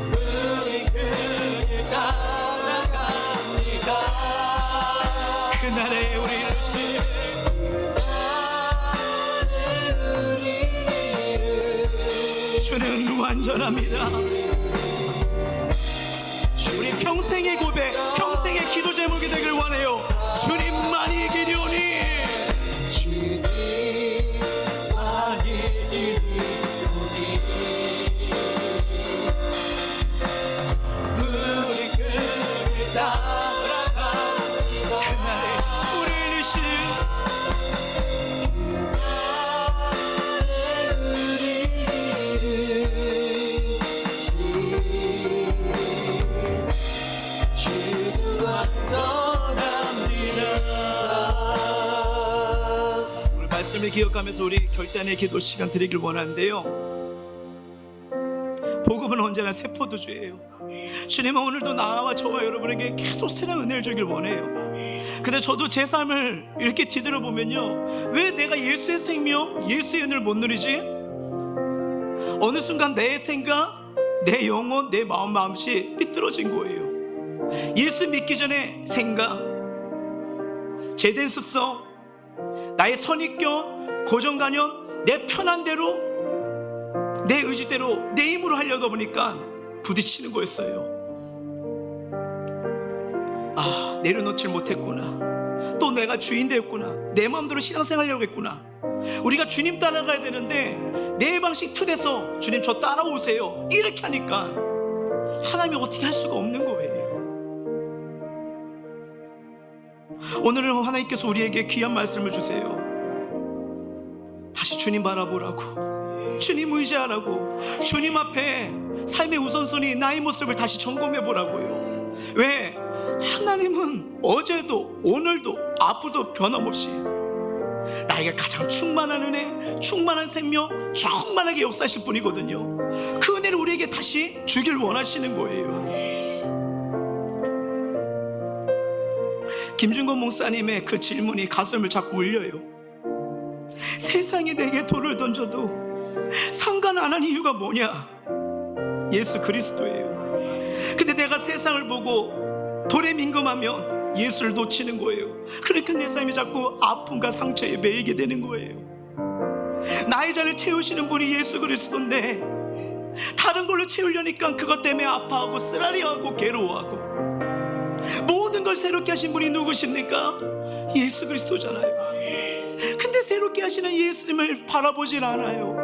우리 그길 따라갑니다. 그날에 우리를 주는 완전합니다. 우리 평생의 고백, 평생의 기도 제목이 되길 원해요. 주님만이 이기리오니. 주님만이 이기리오니. 우리 그길 따라갑니다. 그날에 우리를 말씀을 기억하면서 우리 결단의 기도 시간 드리길 원하는데요. 복음은 언제나 새 포도주예요. 주님은 오늘도 나와 저와 여러분에게 계속 새로운 은혜를 주길 원해요. 근데 저도 제 삶을 이렇게 뒤돌아보면요, 왜 내가 예수의 생명, 예수의 은혜를 못 누리지? 어느 순간 내 생각, 내 영혼, 내 마음씨 삐뚤어진 거예요. 예수 믿기 전에 생각, 제된 습성, 나의 선입견, 고정관념, 내 편한 대로, 내 의지대로, 내 힘으로 하려다 보니까 부딪히는 거였어요. 아, 내려놓질 못했구나. 또 내가 주인 되었구나. 내 마음대로 신앙생활하려고 했구나. 우리가 주님 따라가야 되는데 내 방식 틀에서 주님 저 따라오세요 이렇게 하니까 하나님이 어떻게 할 수가 없는 거예요. 오늘은 하나님께서 우리에게 귀한 말씀을 주세요. 다시 주님 바라보라고, 주님 의지하라고, 주님 앞에 삶의 우선순위, 나의 모습을 다시 점검해 보라고요. 왜? 하나님은 어제도 오늘도 앞으로도 변함없이 나에게 가장 충만한 은혜, 충만한 생명, 충만하게 역사하실 분이거든요. 그 은혜를 우리에게 다시 주길 원하시는 거예요. 김준건 목사님의 그 질문이 가슴을 자꾸 울려요. 세상이 내게 돌을 던져도 상관 안 한 이유가 뭐냐? 예수 그리스도예요. 근데 내가 세상을 보고 돌에 민감하면 예수를 놓치는 거예요. 그러니까 내 삶이 자꾸 아픔과 상처에 매이게 되는 거예요. 나의 자를 채우시는 분이 예수 그리스도인데 다른 걸로 채우려니까 그것 때문에 아파하고 쓰라리하고 괴로워하고, 모든 걸 새롭게 하신 분이 누구십니까? 예수 그리스도잖아요. 근데 새롭게 하시는 예수님을 바라보질 않아요.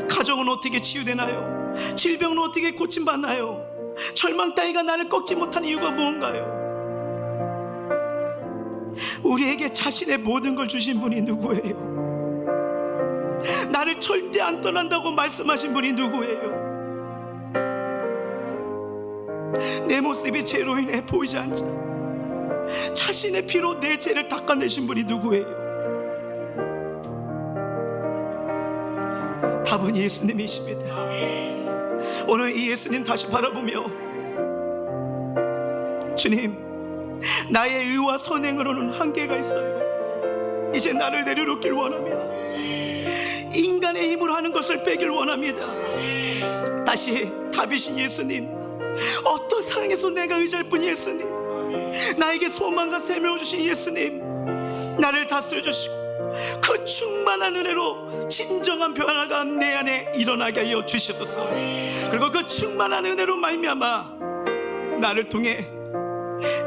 가정은 어떻게 치유되나요? 질병은 어떻게 고침받나요? 절망 따위가 나를 꺾지 못한 이유가 무언가요? 우리에게 자신의 모든 걸 주신 분이 누구예요? 나를 절대 안 떠난다고 말씀하신 분이 누구예요? 내 모습이 죄로 인해 보이지 않자 자신의 피로 내 죄를 닦아내신 분이 누구예요? 답은 예수님이십니다. 오늘 이 예수님 다시 바라보며, 주님, 나의 의와 선행으로는 한계가 있어요. 이제 나를 내려놓길 원합니다. 인간의 힘으로 하는 것을 빼길 원합니다. 다시 답이신 예수님, 어떤 상황에서 내가 의지할 뿐 예수님, 나에게 소망과 생명을 주신 예수님, 나를 다스려 주시고 그 충만한 은혜로 진정한 변화가 내 안에 일어나게 하여 주시옵소서. 그리고 그 충만한 은혜로 말미암아 나를 통해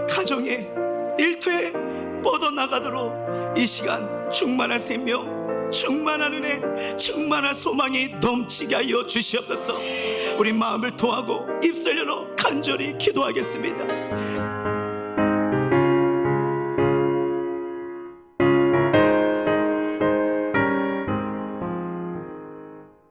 가정에, 일터에 뻗어나가도록 이 시간 충만한 생명, 충만한 은혜, 충만한 소망이 넘치게 하여 주시옵소서. 우리 마음을 토하고 입술 열어 간절히 기도하겠습니다.